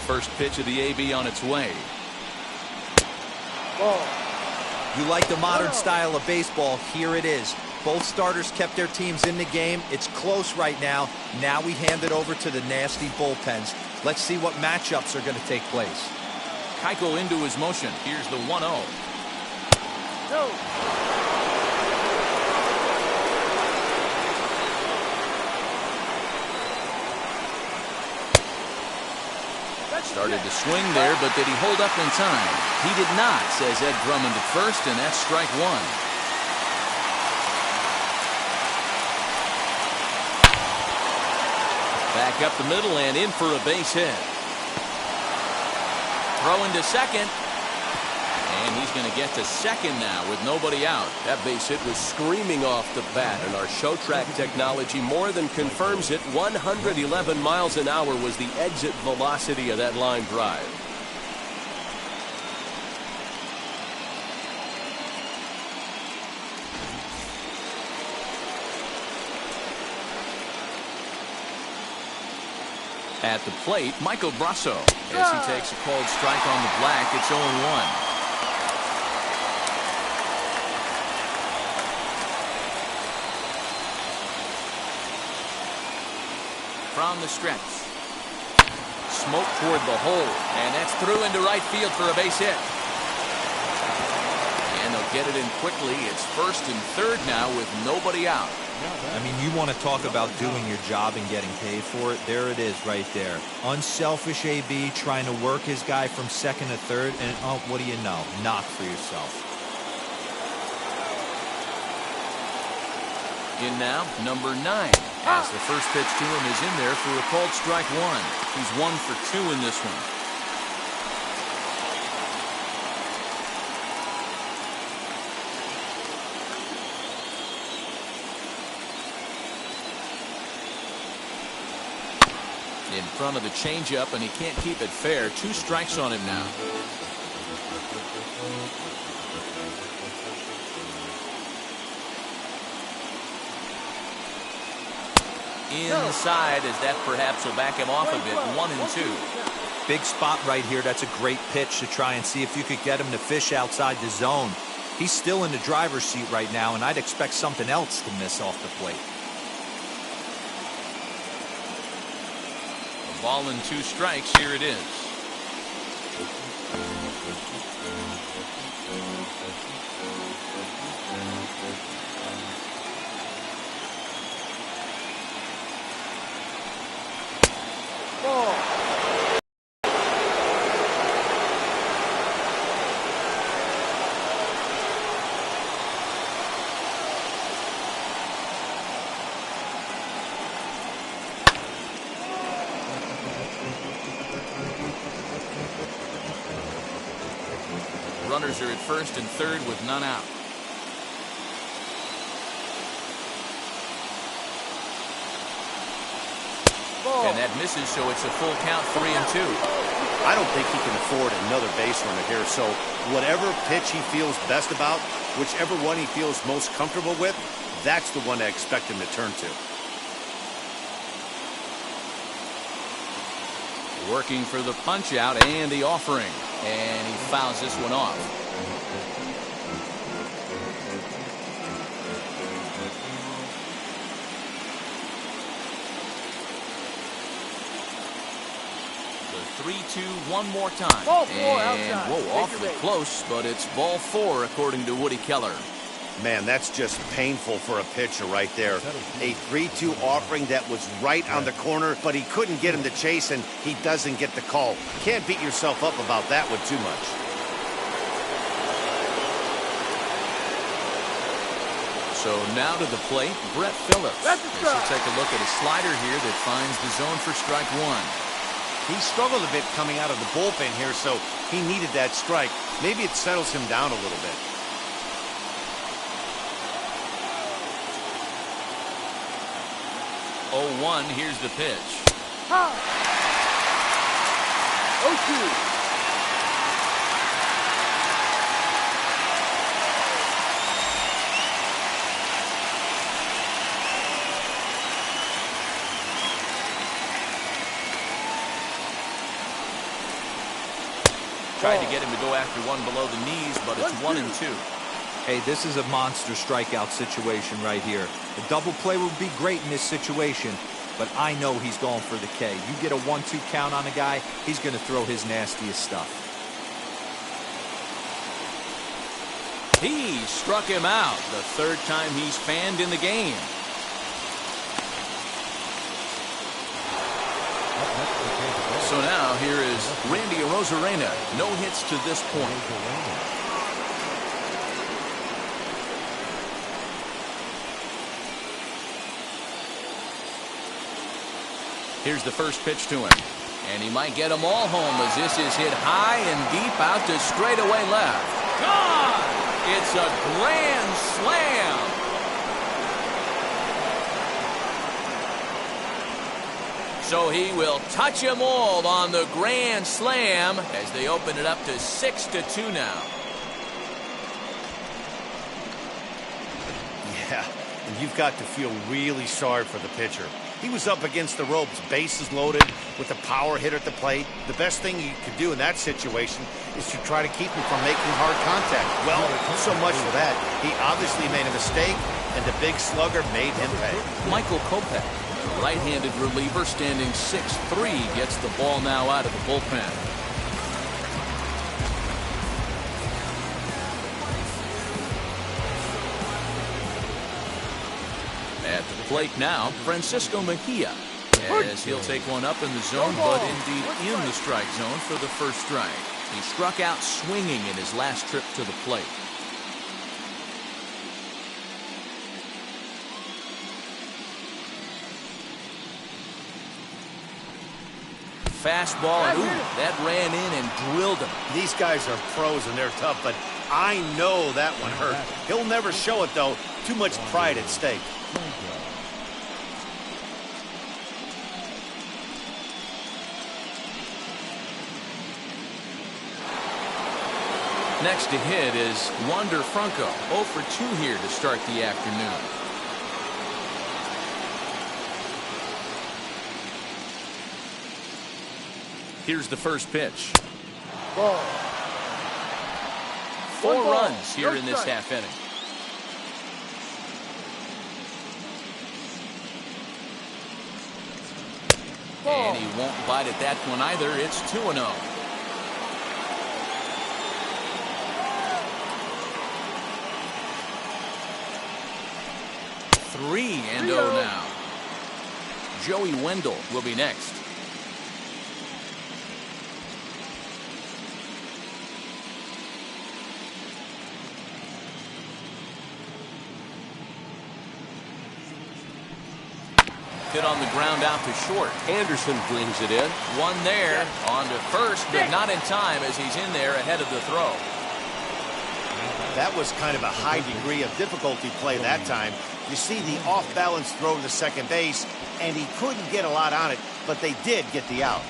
First pitch of the AB on its way. Ball. You like the modern style of baseball, here it is. Both starters kept their teams in the game. It's close right now. Now we hand it over to the nasty bullpens. Let's see what matchups are going to take place. Keuchel into his motion. Here's the 1-0. No. Started to swing there, but did he hold up in time? He did not, says Ed Drummond at first, and that's strike 1. Back up the middle and in for a base hit. Throw into second. And he's going to get to second now with nobody out. That base hit was screaming off the bat, and our show track technology more than confirms it. 111 miles an hour was the exit velocity of that line drive. At the plate, Michael Brasso. As he takes a called strike on the black, it's 0-1. From the stretch. Smoke toward the hole, and that's through into right field for a base hit. And they'll get it in quickly. It's first and third now with nobody out. I mean, you want to talk about doing your job and getting paid for it. There it is right there. Unselfish AB trying to work his guy from second to third, and oh, what do you know? Knock for yourself. In now, number 9. As the first pitch to him is in there for a called strike 1. He's 1 for 2 in this one. In front of the changeup, and he can't keep it fair. 2 strikes on him now. Inside, as that perhaps will back him off a bit. 1-2. Big spot right here. That's a great pitch to try and see if you could get him to fish outside the zone. He's still in the driver's seat right now, and I'd expect something else to miss off the plate. A ball and 2 strikes. Here it is. Ball. Runners are at first and third with none out. Ball. And that misses, so it's a full count. 3-2. I don't think he can afford another base runner here, so whatever pitch he feels best about, whichever one he feels most comfortable with, that's the one I expect him to turn to. Working for the punch out and the offering. And he fouls this one off. The 3-2 one more time. Ball four and outside. whoa, Take awfully your base. close, but it's ball 4 according to Woody Keller. Man, that's just painful for a pitcher right there. A 3-2 offering that was right on the corner, but he couldn't get him to chase, and he doesn't get the call. Can't beat yourself up about that one too much. So now to the plate, Brett Phillips. That's a As strike. he'll take a look at a slider here that finds the zone for strike 1. He struggled a bit coming out of the bullpen here, so he needed that strike. Maybe it settles him down a little bit. 0-1, here's the pitch. Ha! 0-2. Tried to get him to go after one below the knees, but it's 1-2. Hey, this is a monster strikeout situation right here. A double play would be great in this situation, but I know he's going for the K. You get a 1-2 count on a guy, he's going to throw his nastiest stuff. He struck him out, the 3rd time he's fanned in the game. So now here is Randy Arozarena. No hits to this point. Here's the first pitch to him. And he might get them all home as this is hit high and deep out to straightaway left. Gone! It's a grand slam. So he will touch them all on the grand slam as they open it up to 6-2 now. Yeah, and you've got to feel really sorry for the pitcher. He was up against the ropes, bases loaded, with a power hitter at the plate. The best thing you could do in that situation is to try to keep him from making hard contact. Well, so much for that. He obviously made a mistake, and the big slugger made him pay. Michael Kopech, the right-handed reliever, standing 6'3", gets the ball now out of the bullpen. At the plate now, Francisco Mejia, as he'll take one up in the zone, but indeed in the strike zone for the first strike. He struck out swinging in his last trip to the plate. Fastball, and ooh, that ran in and drilled him. These guys are pros and they're tough, but I know that one hurt. He'll never show it, though. Too much pride at stake. Next to hit is Wander Franco, 0 for 2 here to start the afternoon. Here's the first pitch. Ball. 4 1 ball, runs here no in this strike. half inning. Ball. And he won't bite at that one either. It's 2-0. Three and 0 now. Joey Wendell will be next. Hit on the ground out to short. Anderson brings it in. One there. On to first, but not in time as he's in there ahead of the throw. That was kind of a high degree of difficulty play that time. You see the off-balance throw to second base, and he couldn't get a lot on it, but they did get the out.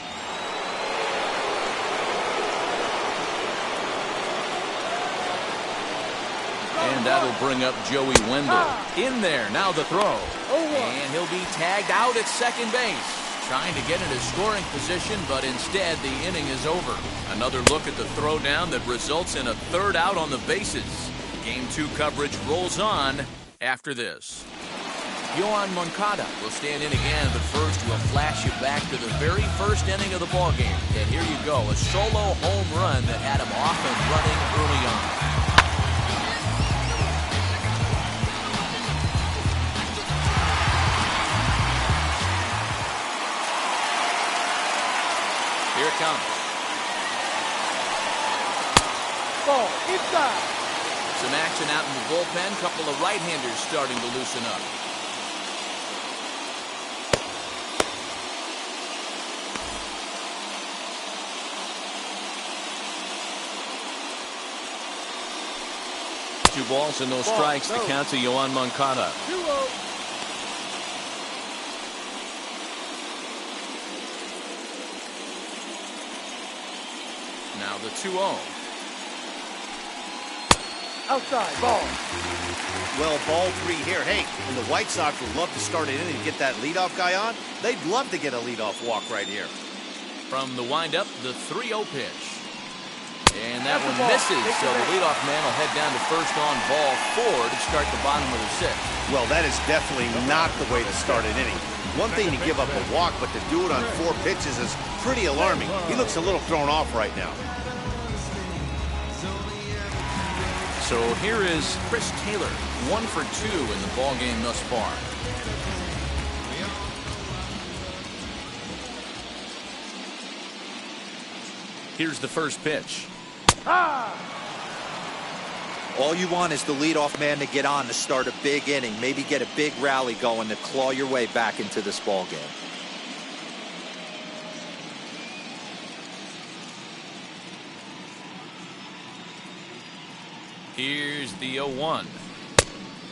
And that'll bring up Joey Wendell. In there, now the throw. And he'll be tagged out at second base. Trying to get into scoring position, but instead the inning is over. Another look at the throwdown that results in a third out on the bases. Game 2 coverage rolls on after this. Yoan Moncada will stand in again, but first we'll flash you back to the very first inning of the ballgame. And here you go, a solo home run that had him off and running early on. Here it comes. Ball inside. Some action out in the bullpen. Couple of right-handers starting to loosen up. Two balls and no strikes. The count to Yoan Moncada. 2-0. Now the 2-0. Outside. Ball. Well, ball 3 here. Hey, and the White Sox would love to start an inning and get that leadoff guy on. They'd love to get a leadoff walk right here. From the windup, the 3-0 pitch. And that one misses, so the leadoff man will head down to first on ball 4 to start the bottom of the 6th. Well, that is definitely not the way to start an inning. One thing to give up a walk, but to do it on 4 pitches is pretty alarming. He looks a little thrown off right now. So here is Chris Taylor, 1 for 2 in the ballgame thus far. Here's the first pitch. All you want is the leadoff man to get on to start a big inning, maybe get a big rally going to claw your way back into this ball game. Here's the 0-1.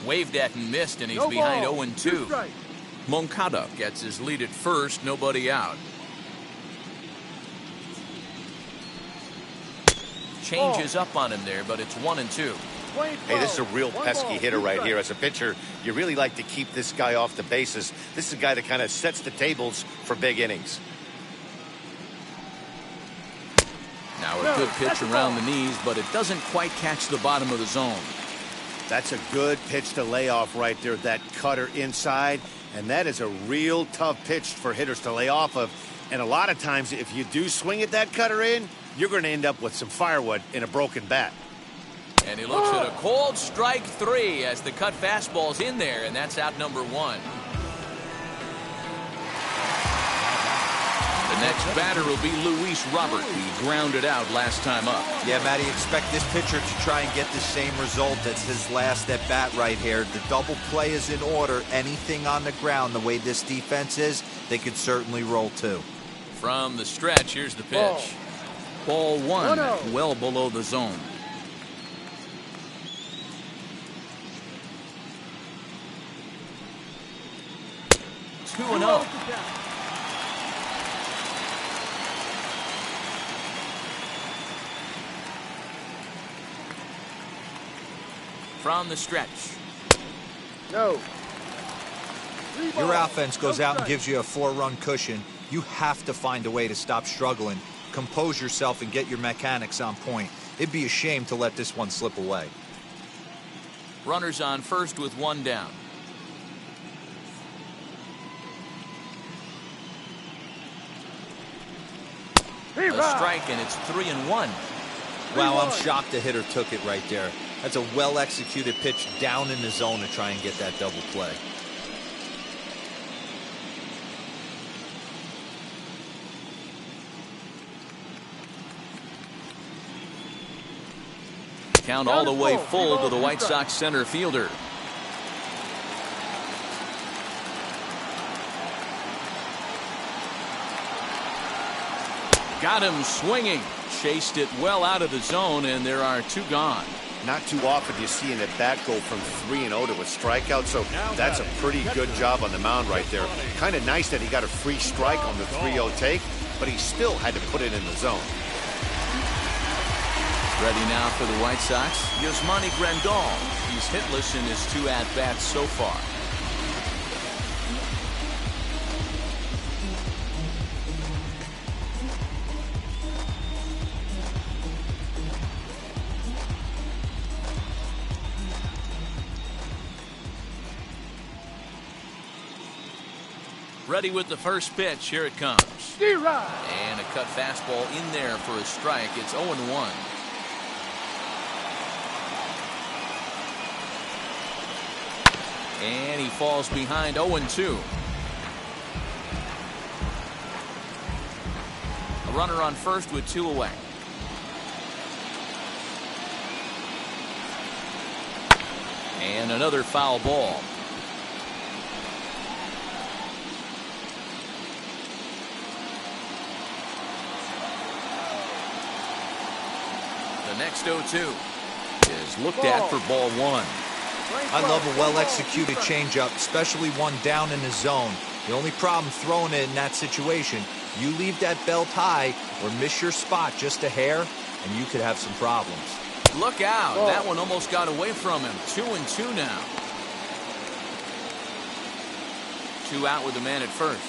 Waved at and missed, and he's No behind ball. 0-2. Moncada gets his lead at first, nobody out. Changes up on him there, but it's 1-2. Hey, this is a real pesky hitter right here. As a pitcher, you really like to keep this guy off the bases. This is a guy that kind of sets the tables for big innings. Now a good pitch around the knees, but it doesn't quite catch the bottom of the zone. That's a good pitch to lay off right there, that cutter inside. And that is a real tough pitch for hitters to lay off of. And a lot of times, if you do swing at that cutter in, you're going to end up with some firewood in a broken bat. And he looks at a cold strike 3 as the cut fastball's in there, and that's out number 1. The next batter will be Luis Robert, who grounded out last time up. Yeah, Matty, expect this pitcher to try and get the same result as his last at bat right here. The double play is in order. Anything on the ground, the way this defense is, they could certainly roll too. From the stretch, here's the pitch. Ball 1, well below the zone. Two and 0. From the stretch. No. Your offense goes out and gives you a 4-run cushion. You have to find a way to stop struggling, compose yourself, and get your mechanics on point. It'd be a shame to let this one slip away. Runners on first with 1 down. A strike, and it's 3-1. Wow, I'm shocked the hitter took it right there. That's a well-executed pitch down in the zone to try and get that double play. Count all the way full to the White Sox center fielder. Got him swinging. Chased it well out of the zone, and there are 2 gone. Not too often you see an at-bat go from 3-0 to a strikeout, so that's a pretty good job on the mound right there. Kind of nice that he got a free strike on the 3-0 take, but he still had to put it in the zone. Ready now for the White Sox, Yasmani Grandal. He's hitless in his 2 at-bats so far. Ready with the first pitch. Here it comes. And a cut fastball in there for a strike. It's 0-1. And he falls behind 0-2. A runner on first with 2 away. And another foul ball. The next 0-2 is looked at for ball 1. I love a well-executed changeup, especially one down in the zone. The only problem throwing it in that situation, you leave that belt high or miss your spot just a hair, and you could have some problems. Look out. That one almost got away from him. 2-2 now. 2 out with the man at first.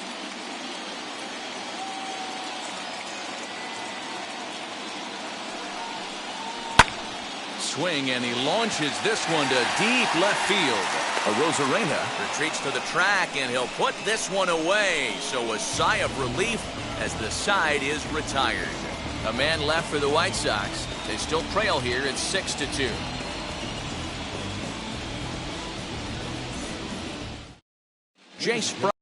Swing, and he launches this one to deep left field. Rosarena retreats to the track, and he'll put this one away. So a sigh of relief as the side is retired. A man left for the White Sox. They still trail here at 6-2. Jay Sprott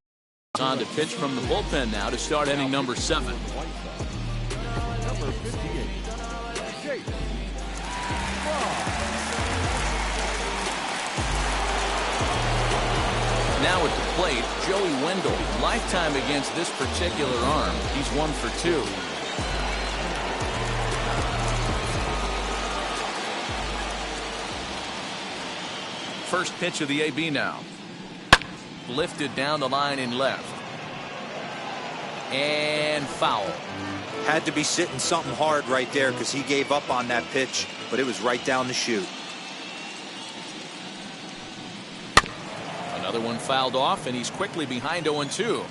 on to pitch from the bullpen now to start inning number 7. Number 58, Jay. Now at the plate, Joey Wendell. Lifetime against this particular arm. He's 1 for 2. First pitch of the AB now. Lifted down the line in left. And foul. Had to be sitting something hard right there because he gave up on that pitch, but it was right down the chute. Another one fouled off, and he's quickly behind 0-2.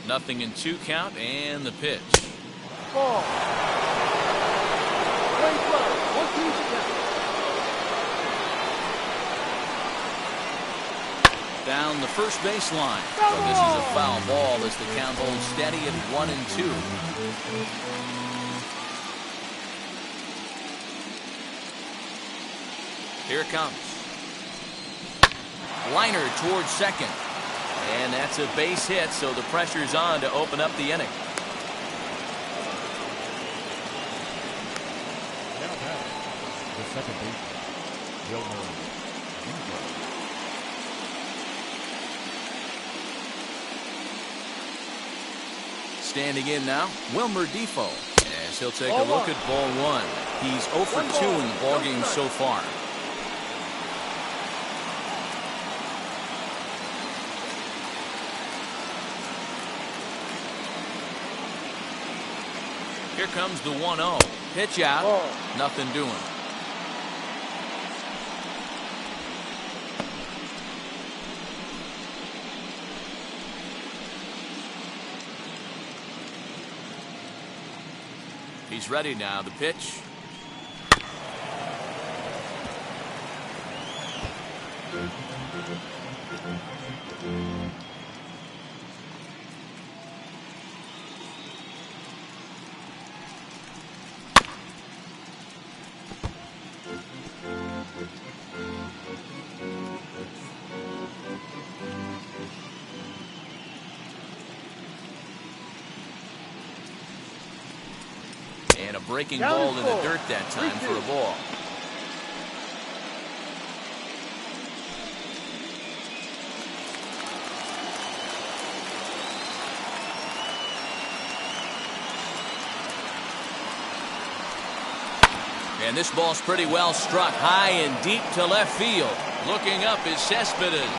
Nothing in 2 count, and the pitch. Ball. Down the first baseline. But this is a foul ball as the count holds steady at 1-2. Here it comes. Liner towards second. And that's a base hit, so the pressure's on to open up the inning. Now batting, the second baseman, Wilmer. Standing in now, Wilmer Defoe, as he'll take a look at ball 1. He's 0 for 2 in the ballgame so far. Here comes the 1-0. Pitch out. Nothing doing. He's ready now. The pitch. And a breaking ball in the dirt that time for a ball. And this ball's pretty well struck high and deep to left field. Looking up is Cespedes.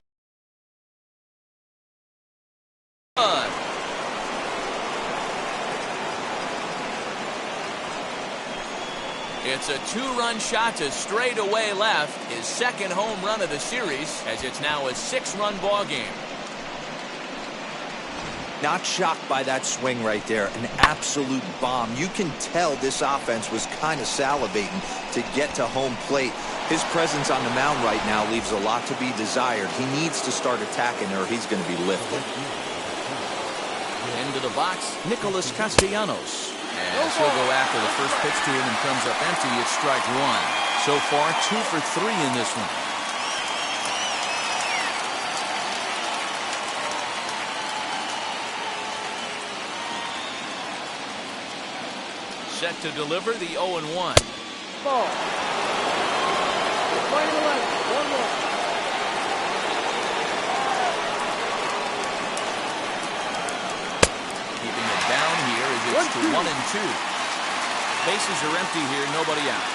It's a two-run shot to straightaway left, his second home run of the series, as it's now a 6-run ball game. Not shocked by that swing right there. An absolute bomb. You can tell this offense was kind of salivating to get to home plate. His presence on the mound right now leaves a lot to be desired. He needs to start attacking or he's going to be lifted. Into the box, Nicholas Castellanos. As he'll go after the first pitch to him and comes up empty, it's strike one. So far, 2 for 3 in this one. Set to deliver the 0-1. Ball. Right 11, 1-1. Keeping it down here as it's to 1-2. Bases are empty here, nobody out.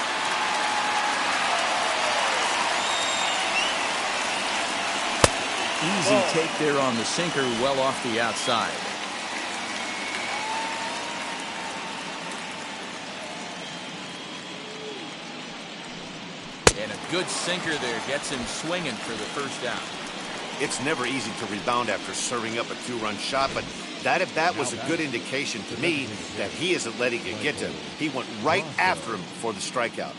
Easy take there on the sinker, well off the outside. And a good sinker there gets him swinging for the first out. It's never easy to rebound after serving up a 2-run shot, but that at bat was a good indication to me that he isn't letting it get to him. He went right after him for the strikeout.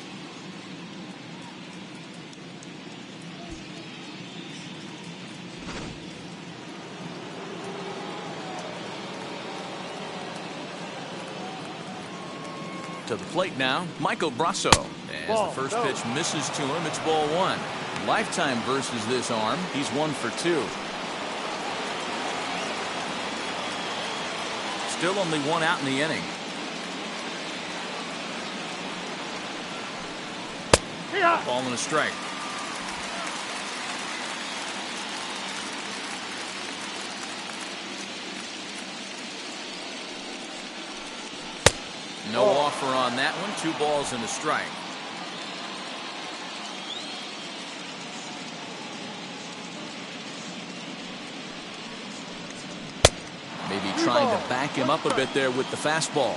To the plate now, Michael Brasso. As the first pitch misses to him, it's ball 1. Lifetime versus this arm, he's 1 for 2. Still only 1 out in the inning. Ball and a strike. No offer on that one. 2 balls and a strike. Maybe trying to back him up a bit there with the fastball.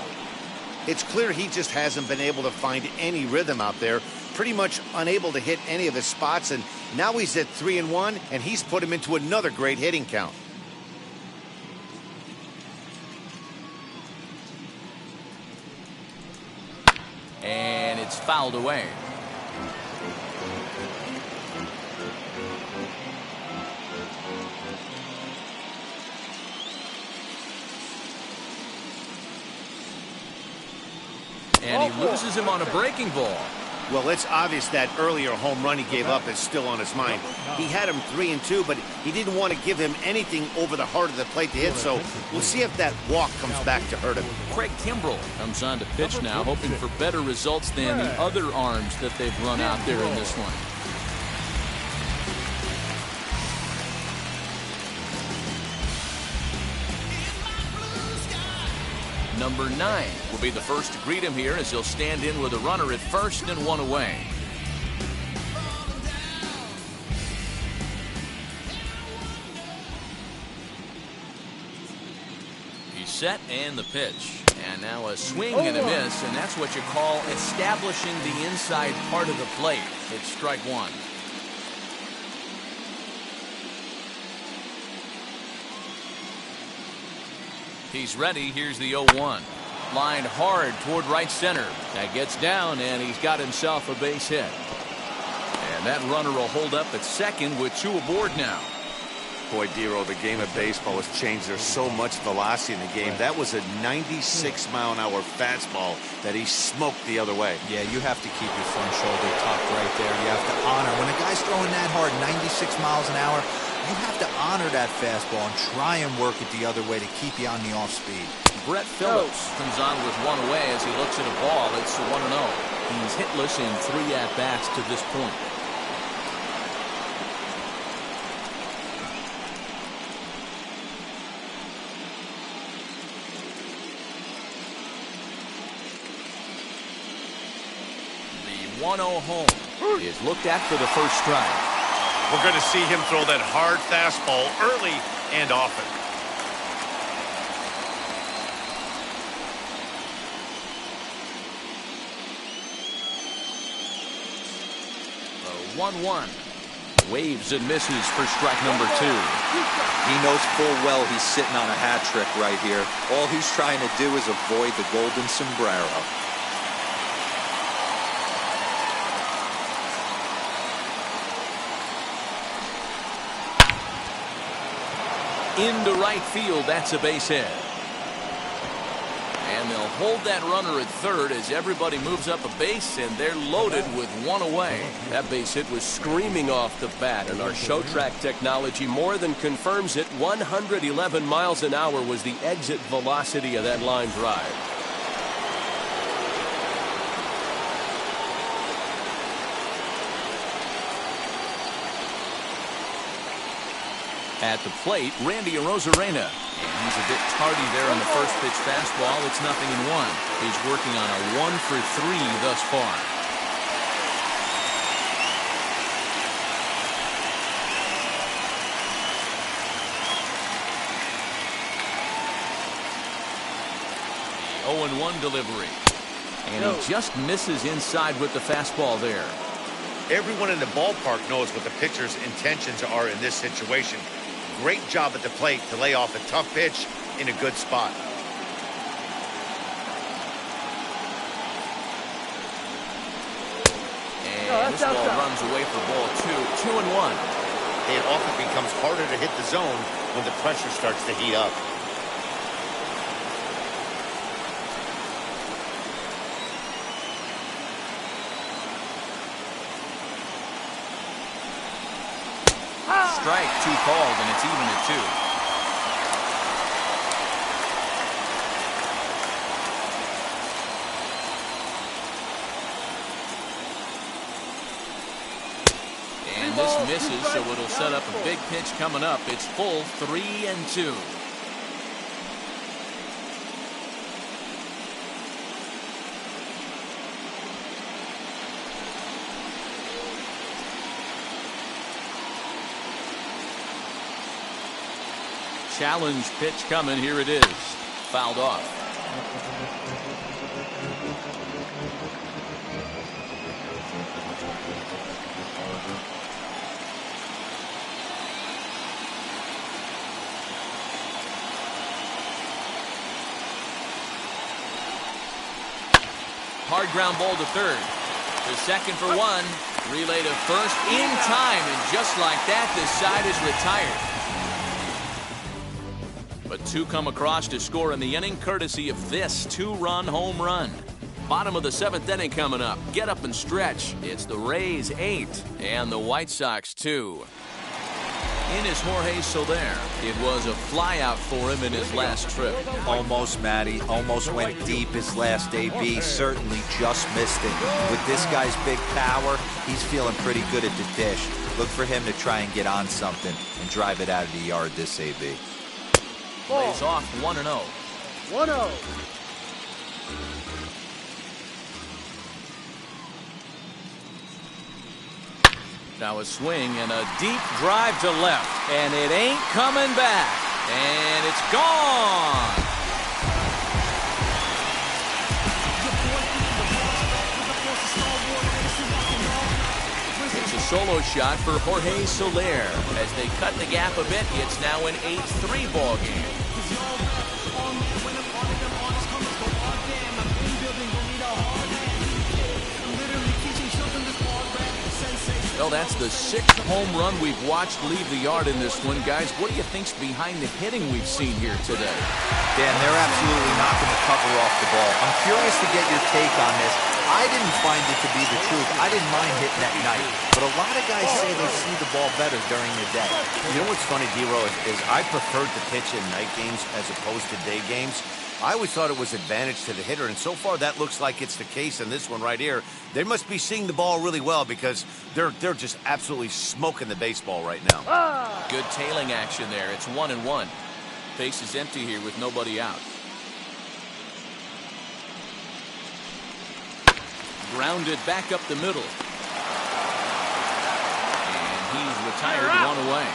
It's clear he just hasn't been able to find any rhythm out there. Pretty much unable to hit any of his spots, and now he's at 3-1, and he's put him into another great hitting count. And it's fouled away. And he loses him on a breaking ball. Well, it's obvious that earlier home run he gave up is still on his mind. He had him 3-2, but he didn't want to give him anything over the heart of the plate to hit, so we'll see if that walk comes back to hurt him. Craig Kimbrell comes on to pitch now, hoping for better results than the other arms that they've run out there in this one. Number 9 will be the first to greet him here as he'll stand in with a runner at first and 1 away. He's set and the pitch. And now a swing and a miss, and that's what you call establishing the inside part of the plate. It's strike 1. He's ready. Here's the 0-1. Lined hard toward right center. That gets down, and he's got himself a base hit. And that runner will hold up at second with 2 aboard now. Boy, Dero, the game of baseball has changed. There's so much velocity in the game. That was a 96-mile-an-hour fastball that he smoked the other way. Yeah, you have to keep your front shoulder tucked right there. You have to honor. When a guy's throwing that hard, 96 miles an hour, you have to honor that fastball and try and work it the other way to keep you on the off speed. Brett Phillips comes on with 1 away as he looks at a ball. It's a 1-0. He's hitless in 3 at-bats to this point. The 1-0 home is looked at for the first strike. We're going to see him throw that hard fastball early and often. 1-1. Waves and misses for strike number 2. He knows full well he's sitting on a hat trick right here. All he's trying to do is avoid the golden sombrero. Into right field, that's a base hit. And they'll hold that runner at third as everybody moves up a base, and they're loaded with one away. That base hit was screaming off the bat, and our show track technology more than confirms it. 111 miles an hour was the exit velocity of that line drive. At the plate, Randy Arozarena. And he's a bit tardy there on the first pitch fastball. It's 0-1. He's working on a 1 for 3 thus far. The 0-1 delivery. And he just misses inside with the fastball there. Everyone in the ballpark knows what the pitcher's intentions are in this situation. Great job at the plate to lay off a tough pitch in a good spot. And this ball runs away for ball 2. 2-1. It often becomes harder to hit the zone when the pressure starts to heat up. Strike 2 called, and it's even at 2. And this misses, so it'll set up a big pitch coming up. It's full 3-2. Challenge pitch coming. Here it is. Fouled off. Hard ground ball to third. To second for 1. Relay to first in time. And just like that, the side is retired. But 2 come across to score in the inning, courtesy of this 2-run home run. Bottom of the 7th inning coming up. Get up and stretch. It's the Rays 8 and the White Sox 2. In is Jorge Soler. It was a flyout for him in his last trip. Almost, Matty. Almost went deep his last AB. Certainly just missed it. With this guy's big power, he's feeling pretty good at the dish. Look for him to try and get on something and drive it out of the yard this AB. Lays off 1-0. 1-0. Now a swing and a deep drive to left. And it ain't coming back. And it's gone. It's a solo shot for Jorge Soler. As they cut the gap a bit, it's now an 8-3 ball game. Well, that's the 6th home run we've watched leave the yard in this one. Guys, what do you think's behind the hitting we've seen here today? Dan, they're absolutely knocking the cover off the ball. I'm curious to get your take on this. I didn't find it to be the truth. I didn't mind hitting at night. But a lot of guys say they see the ball better during the day. You know what's funny, D-Row, is I preferred to pitch in night games as opposed to day games. I always thought it was advantage to the hitter, and so far that looks like it's the case in this one right here. They must be seeing the ball really well because they're just absolutely smoking the baseball right now. Good tailing action there. It's 1-1. Base is empty here with nobody out. Grounded back up the middle. And he's retired 1 away.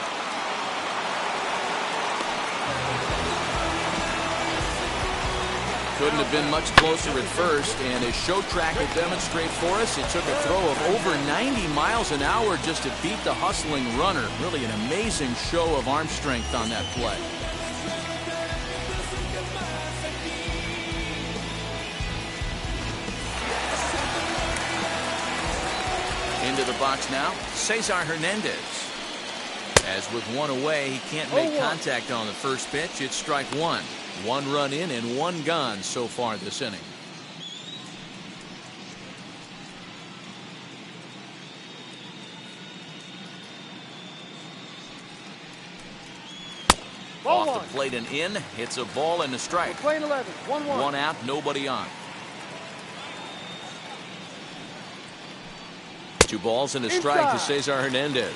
Couldn't have been much closer at first, and as show track will demonstrate for us, it took a throw of over 90 miles an hour just to beat the hustling runner. Really an amazing show of arm strength on that play. Into the box now, Cesar Hernandez. As with one away, he can't make contact on the first pitch. It's strike one. 1 run in and 1 gone so far this inning. Off the plate and in. It's a ball and a strike. Plane 11, 1-1. 1 out, nobody on. 2 balls and a strike to Cesar Hernandez.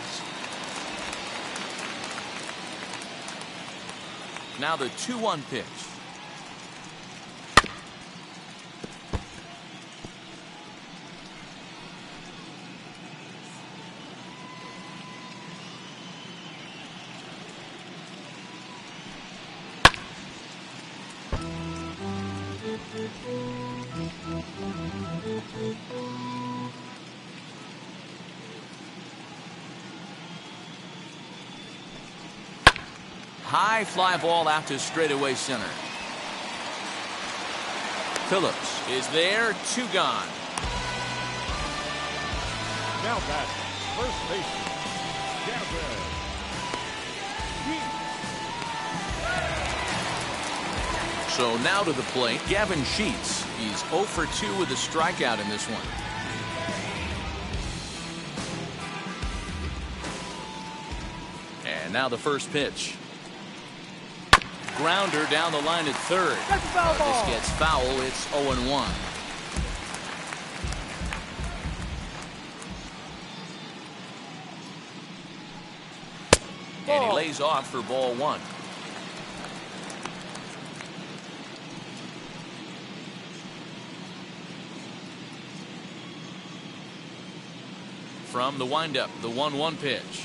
Now the 2-1 pitch. High fly ball out to straightaway center. Phillips is there, 2 gone. Now back, first baseman, Gavin. So now to the plate, Gavin Sheets. He's 0 for 2 with a strikeout in this one. And now the first pitch. Grounder down the line at third. This gets foul. It's 0-1. And he lays off for ball 1. From the windup, the 1-1 pitch.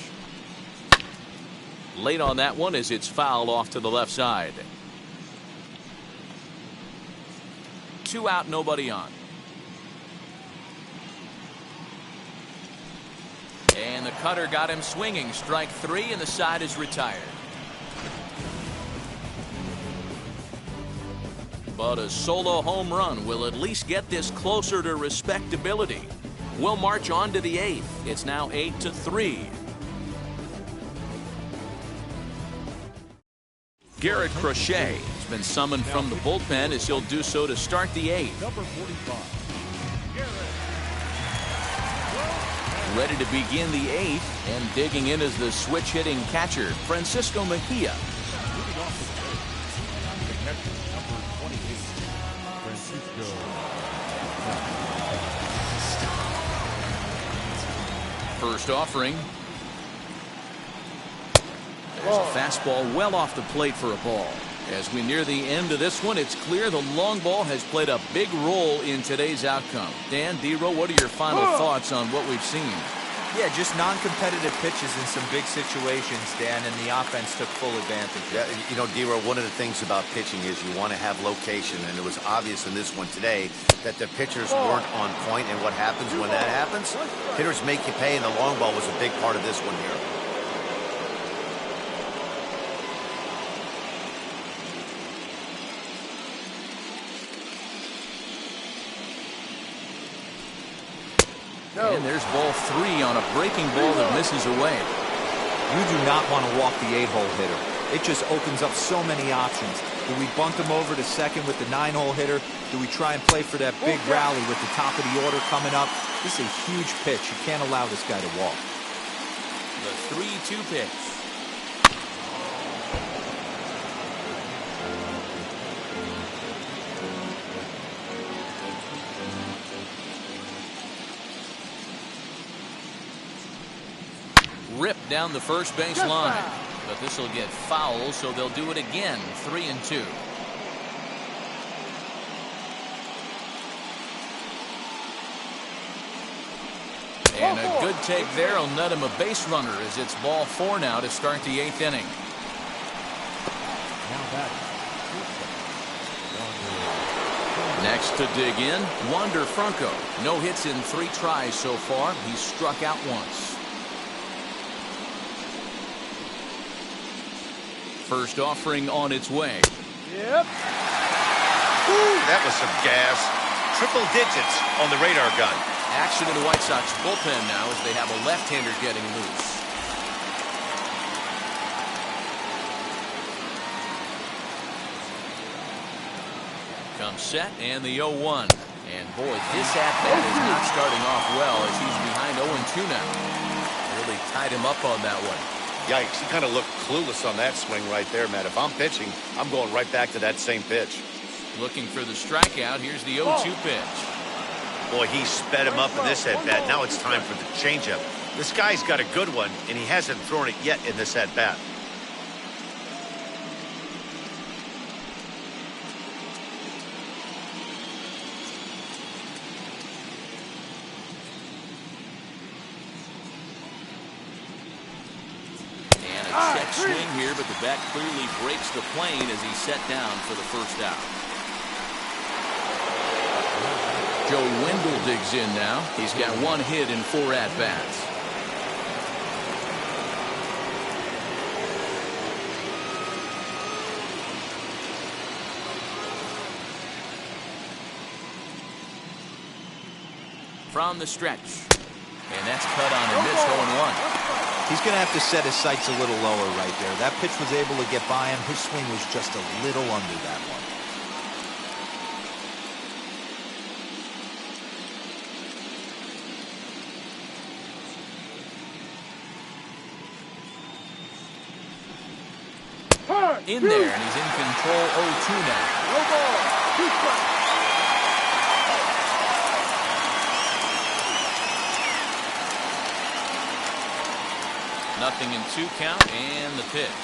Late on that one as it's fouled off to the left side. 2 out, nobody on. And the cutter got him swinging. Strike 3, and the side is retired. But a solo home run will at least get this closer to respectability. We'll march on to the 8th. It's now 8-3. Garrett Crochet has been summoned from the bullpen as he'll do so to start the 8th. Number 45. Ready to begin the 8th, and digging in is the switch-hitting catcher, Francisco Mejia. Moving off the plate, the catcher, number 28, Francisco. First offering. There's a fastball well off the plate for a ball. As we near the end of this one, it's clear the long ball has played a big role in today's outcome. Dan, D-Row, what are your final thoughts on what we've seen? Yeah, just non-competitive pitches in some big situations, Dan, and the offense took full advantage. Yeah, you know, D-Row, one of the things about pitching is you want to have location, and it was obvious in this one today that the pitchers weren't on point, and what happens when that happens? Hitters make you pay, and the long ball was a big part of this one here. And there's ball 3 on a breaking ball that misses away. You do not want to walk the 8-hole hitter. It just opens up so many options. Do we bunt him over to second with the 9-hole hitter? Do we try and play for that big rally with the top of the order coming up? This is a huge pitch. You can't allow this guy to walk. The 3-2 pitch. Ripped down the first base line, but this will get foul, so they'll do it again. 3-2. And a good take there will net him a base runner as it's ball 4 now to start the 8th inning. Now back. next to dig in, Wander Franco. No hits in 3 tries so far. He's struck out once. First offering on its way. Yep. Ooh, that was some gas. Triple digits on the radar gun. Action in the White Sox bullpen now as they have a left-hander getting loose. Comes set and the 0-1. And boy, this at-bat is not starting off well as he's behind 0-2 now. Really tied him up on that one. Yikes, he kind of looked clueless on that swing right there, Matt. If I'm pitching, I'm going right back to that same pitch. Looking for the strikeout. Here's the 0-2 pitch. Boy, he sped him up in this at-bat. Now it's time for the changeup. This guy's got a good one, and he hasn't thrown it yet in this at-bat. And a check swing here, but the bat clearly breaks the plane as he's set down for the first out. Joe Wendell digs in now. He's got 1 hit in 4 at-bats. From the stretch. And that's cut on and missed 0-1. He's going to have to set his sights a little lower right there. That pitch was able to get by him. His swing was just a little under that one. In there, and he's in control 0-2 now. No ball. 2 strikes. Nothing in 2 count, and the pitch.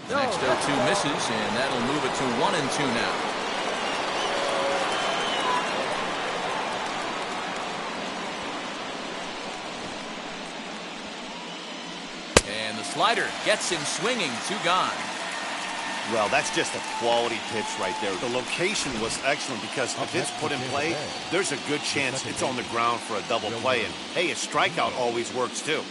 The next 0-2 misses, and that'll move it to 1-2 now. And the slider gets him swinging, 2 gone. Well, that's just a quality pitch right there. The location was excellent because if it's put in play, there's a good chance it's on the ground for a double play. And, hey, a strikeout always works, too.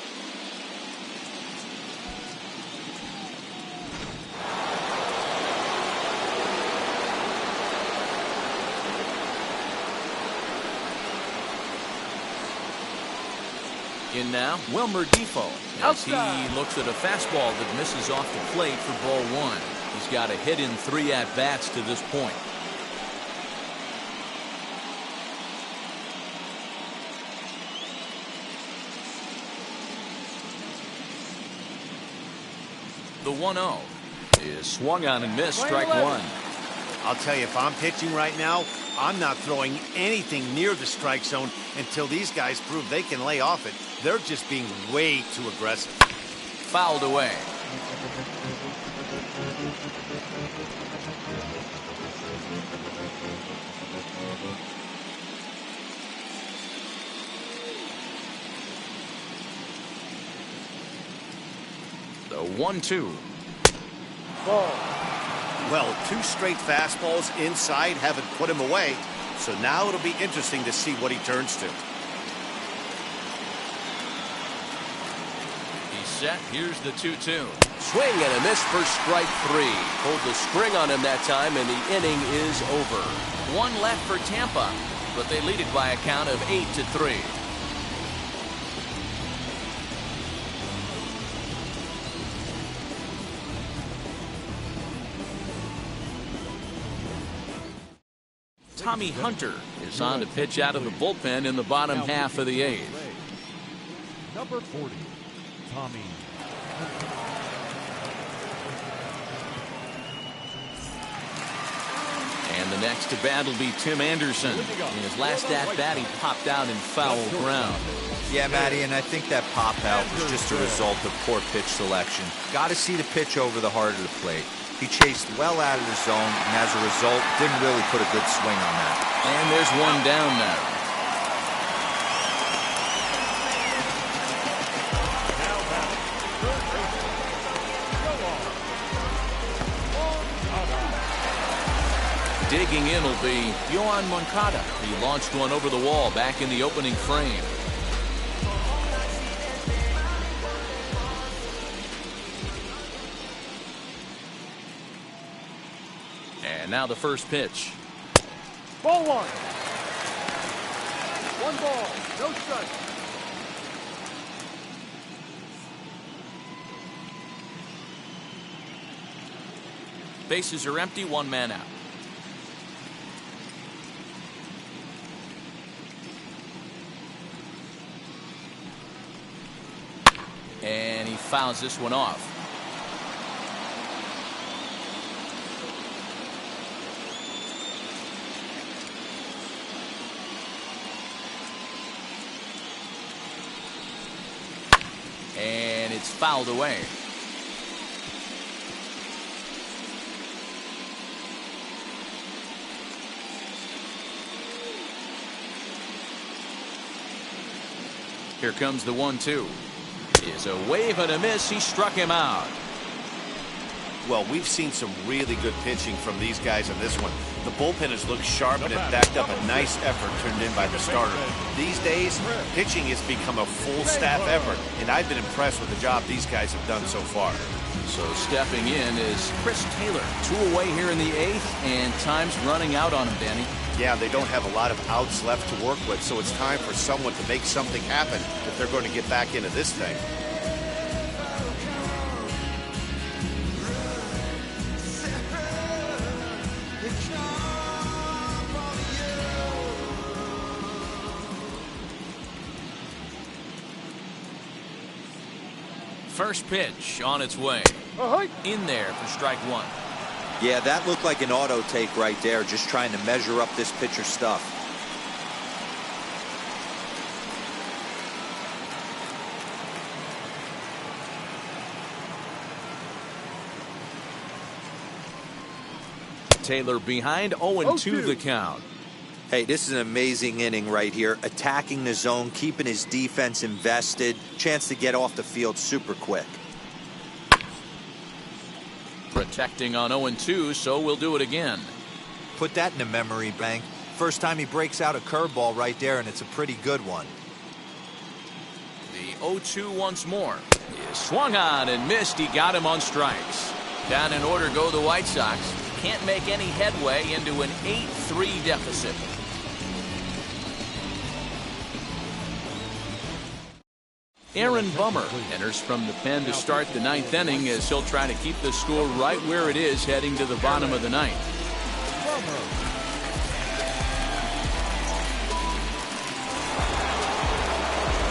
In now, Wilmer Defoe, as he looks at a fastball that misses off the plate for ball 1. He's got a hit in 3 at-bats to this point. The 1-0 is swung on and missed, strike 1. I'll tell you, if I'm pitching right now, I'm not throwing anything near the strike zone until these guys prove they can lay off it. They're just being way too aggressive. Fouled away. The 1-2. Ball. Well, 2 straight fastballs inside haven't put him away, so now it'll be interesting to see what he turns to. He's set. Here's the 2-2. Swing and a miss for strike 3. Pulled the string on him that time, and the inning is over. 1 left for Tampa, but they lead it by a count of 8-3. Tommy Hunter is on to pitch out of the bullpen in the bottom half of the 8th. Number 40, Tommy. And the next to bat will be Tim Anderson. In his last at-bat, he popped out in foul ground. Yeah, Matty, and I think that pop out was just a result of poor pitch selection. Got to see the pitch over the heart of the plate. He chased well out of the zone, and as a result, didn't really put a good swing on that. And there's 1 down now. Digging in will be Yohan Moncada. He launched one over the wall back in the opening frame. And now the first pitch. Ball one. One ball, no strike. Bases are empty, one man out. And he fouls this one off. And it's fouled away. Here comes the 1-2. Is a wave and a miss. He struck him out. Well, we've seen some really good pitching from these guys in this one. The bullpen has looked sharp and it backed up a nice effort turned in by the starter. These days, pitching has become a full staff effort, and I've been impressed with the job these guys have done so far. So stepping in is Chris Taylor. 2 away here in the 8th, and time's running out on him, Danny. Yeah, they don't have a lot of outs left to work with, so it's time for someone to make something happen if they're going to get back into this thing. First pitch on its way. In there for strike 1. Yeah, that looked like an auto take right there, just trying to measure up this pitcher's stuff. Taylor behind, 0-2 the count. Hey, this is an amazing inning right here. Attacking the zone, keeping his defense invested. Chance to get off the field super quick. Protecting on 0-2, so we'll do it again. Put that in the memory bank. First time he breaks out a curveball right there, and it's a pretty good one. The 0-2 once more. He swung on and missed. He got him on strikes. Down in order go the White Sox. Can't make any headway into an 8-3 deficit. Aaron Bummer enters from the pen to start the 9th inning as he'll try to keep the score right where it is heading to the bottom of the 9th.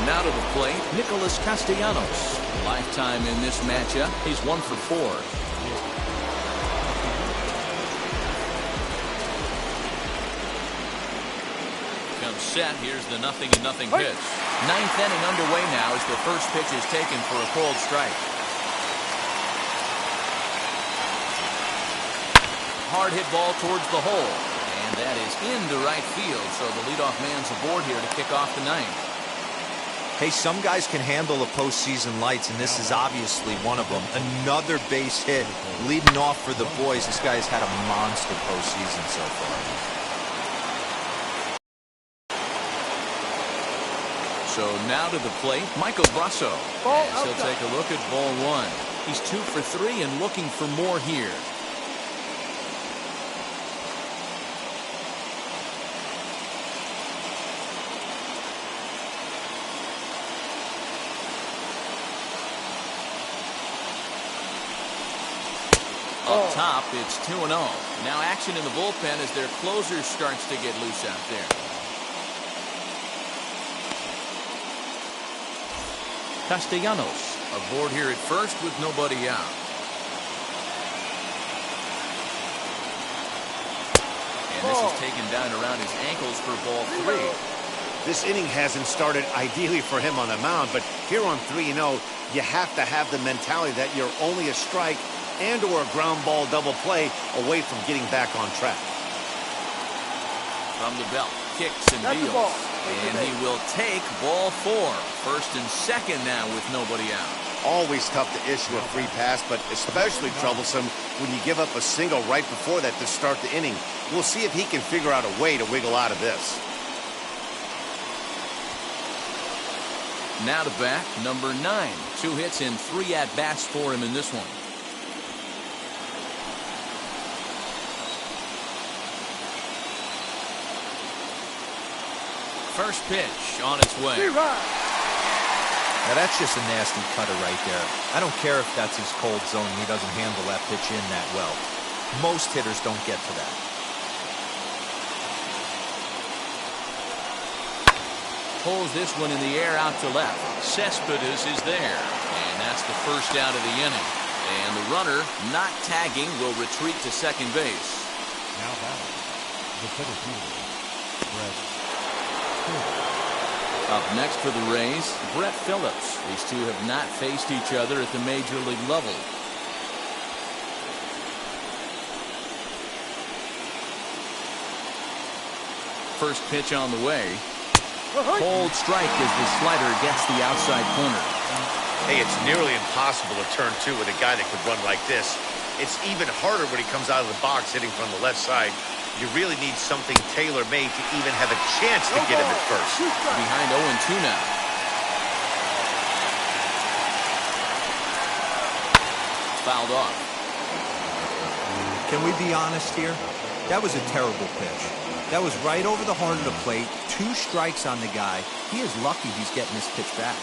Now to the plate, Nicholas Castellanos. Lifetime in this matchup, he's 1 for 4. Set. Here's the 0-0 pitch. 9th inning underway now as the first pitch is taken for a cold strike. Hard hit ball towards the hole, and that is into right field. So the leadoff man's aboard here to kick off the 9th. Hey, some guys can handle the postseason lights, and this is obviously one of them. Another base hit leading off for the boys. This guy's had a monster postseason so far. So now to the plate, Michael Brasso. As he'll take a look at ball 1. He's 2 for 3 and looking for more here. Up top, it's 2-0. Now action in the bullpen as their closer starts to get loose out there. Castellanos aboard here at first with nobody out. And this is taken down around his ankles for ball 3. This inning hasn't started ideally for him on the mound, but here on 3-0, you have to have the mentality that you're only a strike and or a ground ball double play away from getting back on track. From the belt, kicks and deals. And he will take ball 4. First and second now with nobody out. Always tough to issue a free pass, but especially troublesome when you give up a single right before that to start the inning. We'll see if he can figure out a way to wiggle out of this. Now to bat, number 9. 2 hits and 3 at-bats for him in this one. First pitch on its way. Now that's just a nasty cutter right there. I don't care if that's his cold zone and he doesn't handle that pitch in that well. Most hitters don't get to that. Pulls this one in the air out to left. Cespedes is there. And that's the first out of the inning. And the runner, not tagging, will retreat to second base. Now batting, the center fielder, Brett. Up next for the Rays, Brett Phillips. These two have not faced each other at the major league level. First pitch on the way. Cold strike as the slider gets the outside corner. Hey, it's nearly impossible to turn 2 with a guy that could run like this. It's even harder when he comes out of the box hitting from the left side. You really need something tailor-made to even have a chance to get him at first. Behind 0-2 now. Fouled off. Can we be honest here? That was a terrible pitch. That was right over the heart of the plate. 2 strikes on the guy. He is lucky he's getting this pitch back.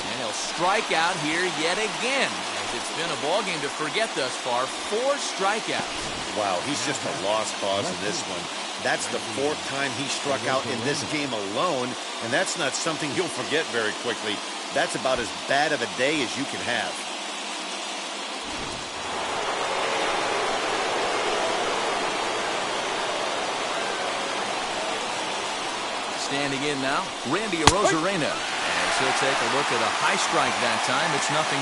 And he'll strike out here yet again, as it's been a ballgame to forget thus far. 4 strikeouts. Wow, he's just a lost cause in this one. That's the 4th time he struck out in this game alone, and that's not something you'll forget very quickly. That's about as bad of a day as you can have. Standing in now, Randy Arozarena. As he'll take a look at a high strike that time. It's 0-1.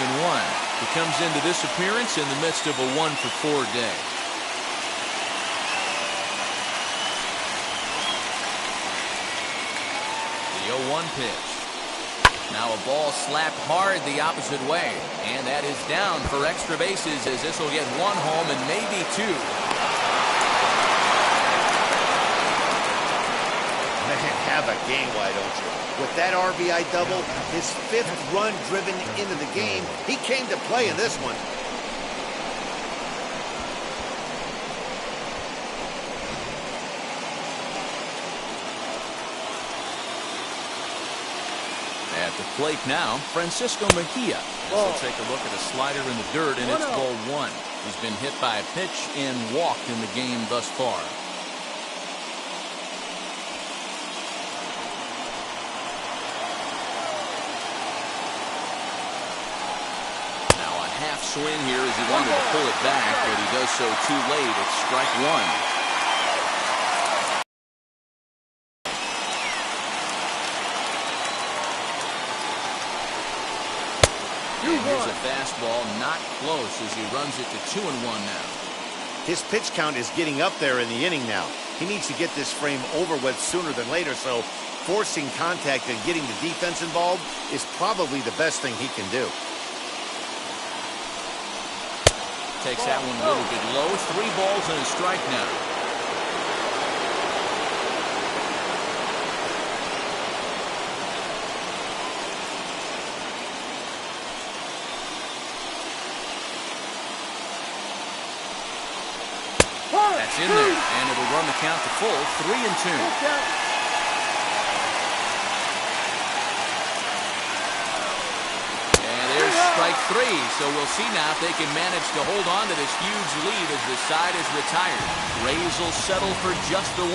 He comes into this appearance in the midst of a 1-for-4 day. The 0-1 pitch. Now a ball slapped hard the opposite way. And that is down for extra bases as this will get 1 home and maybe 2. Have a game, why don't you? With that RBI double, his 5th run driven into the game, he came to play in this one. At the plate now, Francisco Mejia. We'll take a look at a slider in the dirt, and it's ball 1. He's been hit by a pitch and walked in the game thus far. Half swing here as he wanted to pull it back, but he does so too late. It's strike 1. And here's a fastball, not close, as he runs it to 2-1 now. His pitch count is getting up there in the inning now. He needs to get this frame over with sooner than later, so forcing contact and getting the defense involved is probably the best thing he can do. Takes that one a little bit low. 3 balls and a strike now. That's in there, and it'll run the count to full. 3-2. Strike 3, so we'll see now if they can manage to hold on to this huge lead as the side is retired. Rays will settle for just the 1.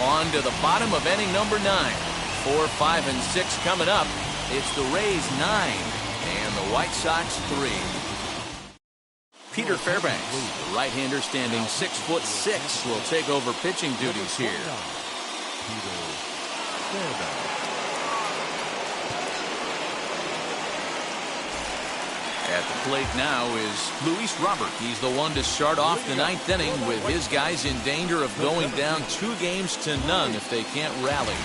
On to the bottom of inning number 9. 4, 5, and 6 coming up. It's the Rays 9 and the White Sox 3. Peter Fairbanks, the right-hander standing 6'6", will take over pitching duties here. Peter Fairbanks. At the plate now is Luis Robert. He's the one to start off the 9th inning with his guys in danger of going down 2 games to none if they can't rally.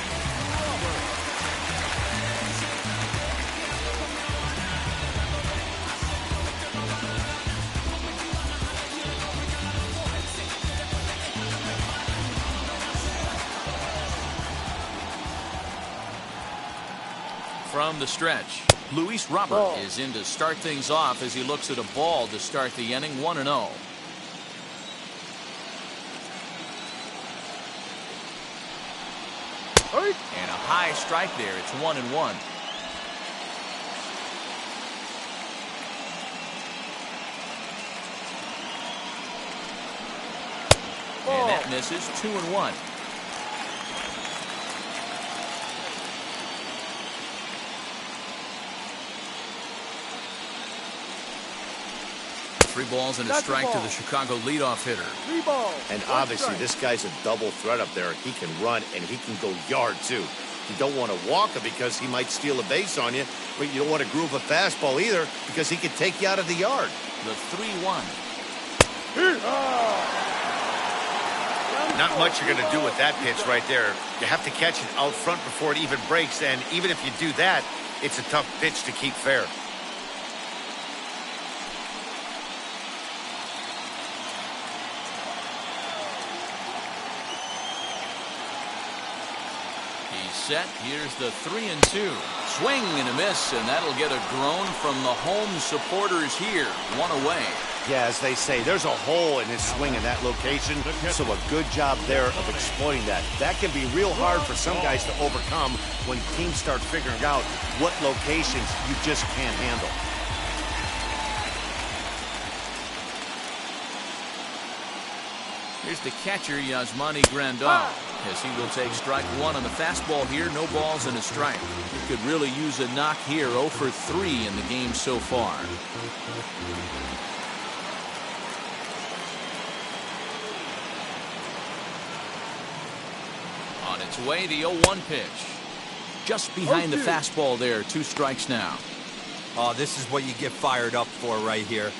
from the stretch. Luis Robert is in to start things off as he looks at a ball to start the inning, 1-0. And a high strike there. It's 1-1. And that misses. 2-1. Three balls and a strike to the Chicago leadoff hitter. 3 balls. And obviously, this guy's a double threat up there. He can run and he can go yard too. You don't want to walk him because he might steal a base on you, but you don't want to groove a fastball either because he could take you out of the yard. The 3-1. Not much you're going to do with that pitch right there. You have to catch it out front before it even breaks, and even if you do that, it's a tough pitch to keep fair. Set. Here's the 3-2. Swing and a miss, and that'll get a groan from the home supporters here. 1 away. Yeah, as they say, there's a hole in his swing in that location, so a good job there of exploiting that. That can be real hard for some guys to overcome when teams start figuring out what locations you just can't handle. Here's the catcher, Yasmani Grandal, as he will take strike 1 on the fastball here. No balls and a strike. He could really use a knock here. 0 for 3 in the game so far. On its way, the 0-1 pitch. Just behind the fastball there. 2 strikes now. Oh, this is what you get fired up for right here.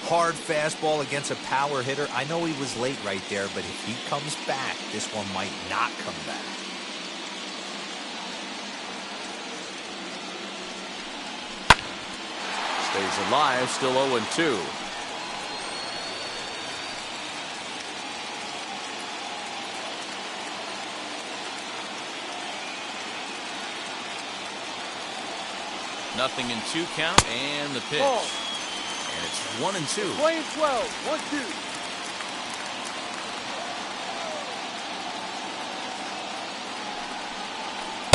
Hard fastball against a power hitter. I know he was late right there, but if he comes back, this one might not come back. Stays alive, still 0-2. Nothing in 2 count, and the pitch. And it's 1-2. Playing 12. 1-2.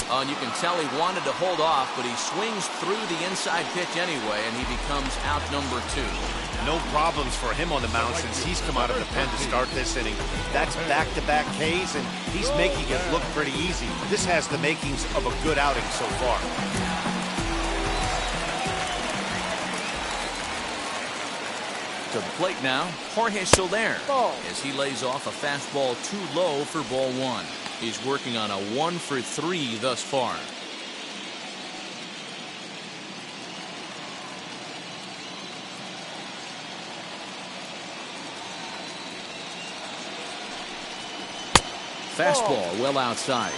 And you can tell he wanted to hold off, but he swings through the inside pitch anyway, and he becomes out number 2. No problems for him on the mound since he's come out of the pen to start this inning. That's back-to-back Ks, and he's making it look pretty easy. This has the makings of a good outing so far. To the plate now, Jorge Soler, as he lays off a fastball too low for ball 1. He's working on a 1 for 3 thus far. Fastball well outside.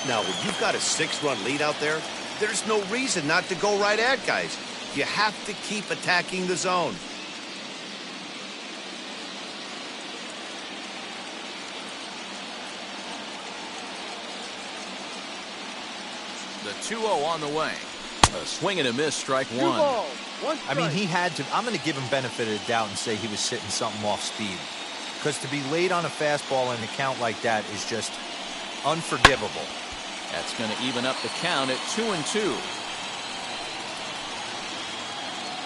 Now, when you've got a 6-run lead out there, there's no reason not to go right at guys. You have to keep attacking the zone. The 2-0 on the way. A swing and a miss, strike 1. 2 balls. 1 strike. I mean, he had to. I'm going to give him benefit of the doubt and say he was sitting something off speed. Because to be late on a fastball in a count like that is just unforgivable. That's going to even up the count at 2-2.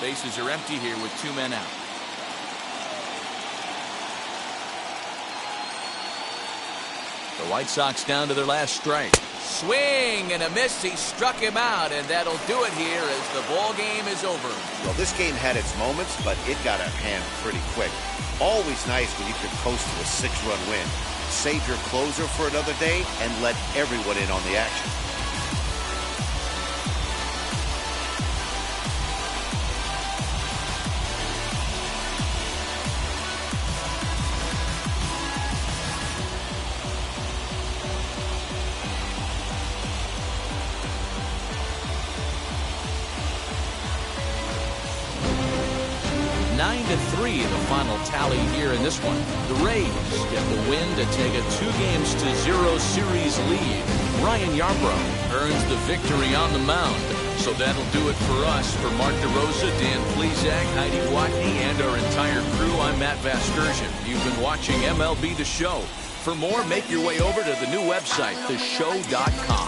Bases are empty here with 2 men out. The White Sox down to their last strike. Swing and a miss. He struck him out, and that'll do it here as the ball game is over. Well, this game had its moments, but it got out of hand pretty quick. Always nice when you can coast to a 6-run win. Save your closer for another day and let everyone in on the action. The final tally here in this one. The Rays get the win to take a 2-0 series lead. Ryan Yarbrough earns the victory on the mound. So that'll do it for us. For Mark DeRosa, Dan Plesac, Heidi Watney, and our entire crew, I'm Matt Vasgersian. You've been watching MLB The Show. For more, make your way over to the new website, theshow.com.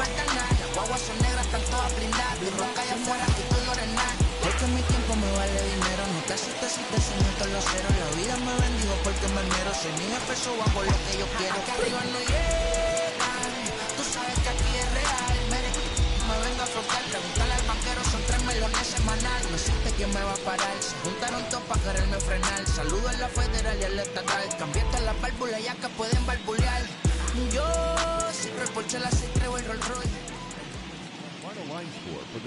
Porque mi tiempo me vale dinero. No te asustes si te siento los ceros. La vida me bendijo porque me mero. Soy mi jefe, so hago lo que yo quiero. Aquí arriba no llegan. Tú sabes que aquí es real. Me vengo a flotar. Preguntarle al banquero, son 3 melones semanal. No existe quien me va a parar. Se juntaron todos para quererme frenar. Saludo a la federal y al estatal. Cambié todas las válvulas ya que pueden barbulear. Yo cierro el porche, la 6 traigo el Rolls Royce. Final line score for the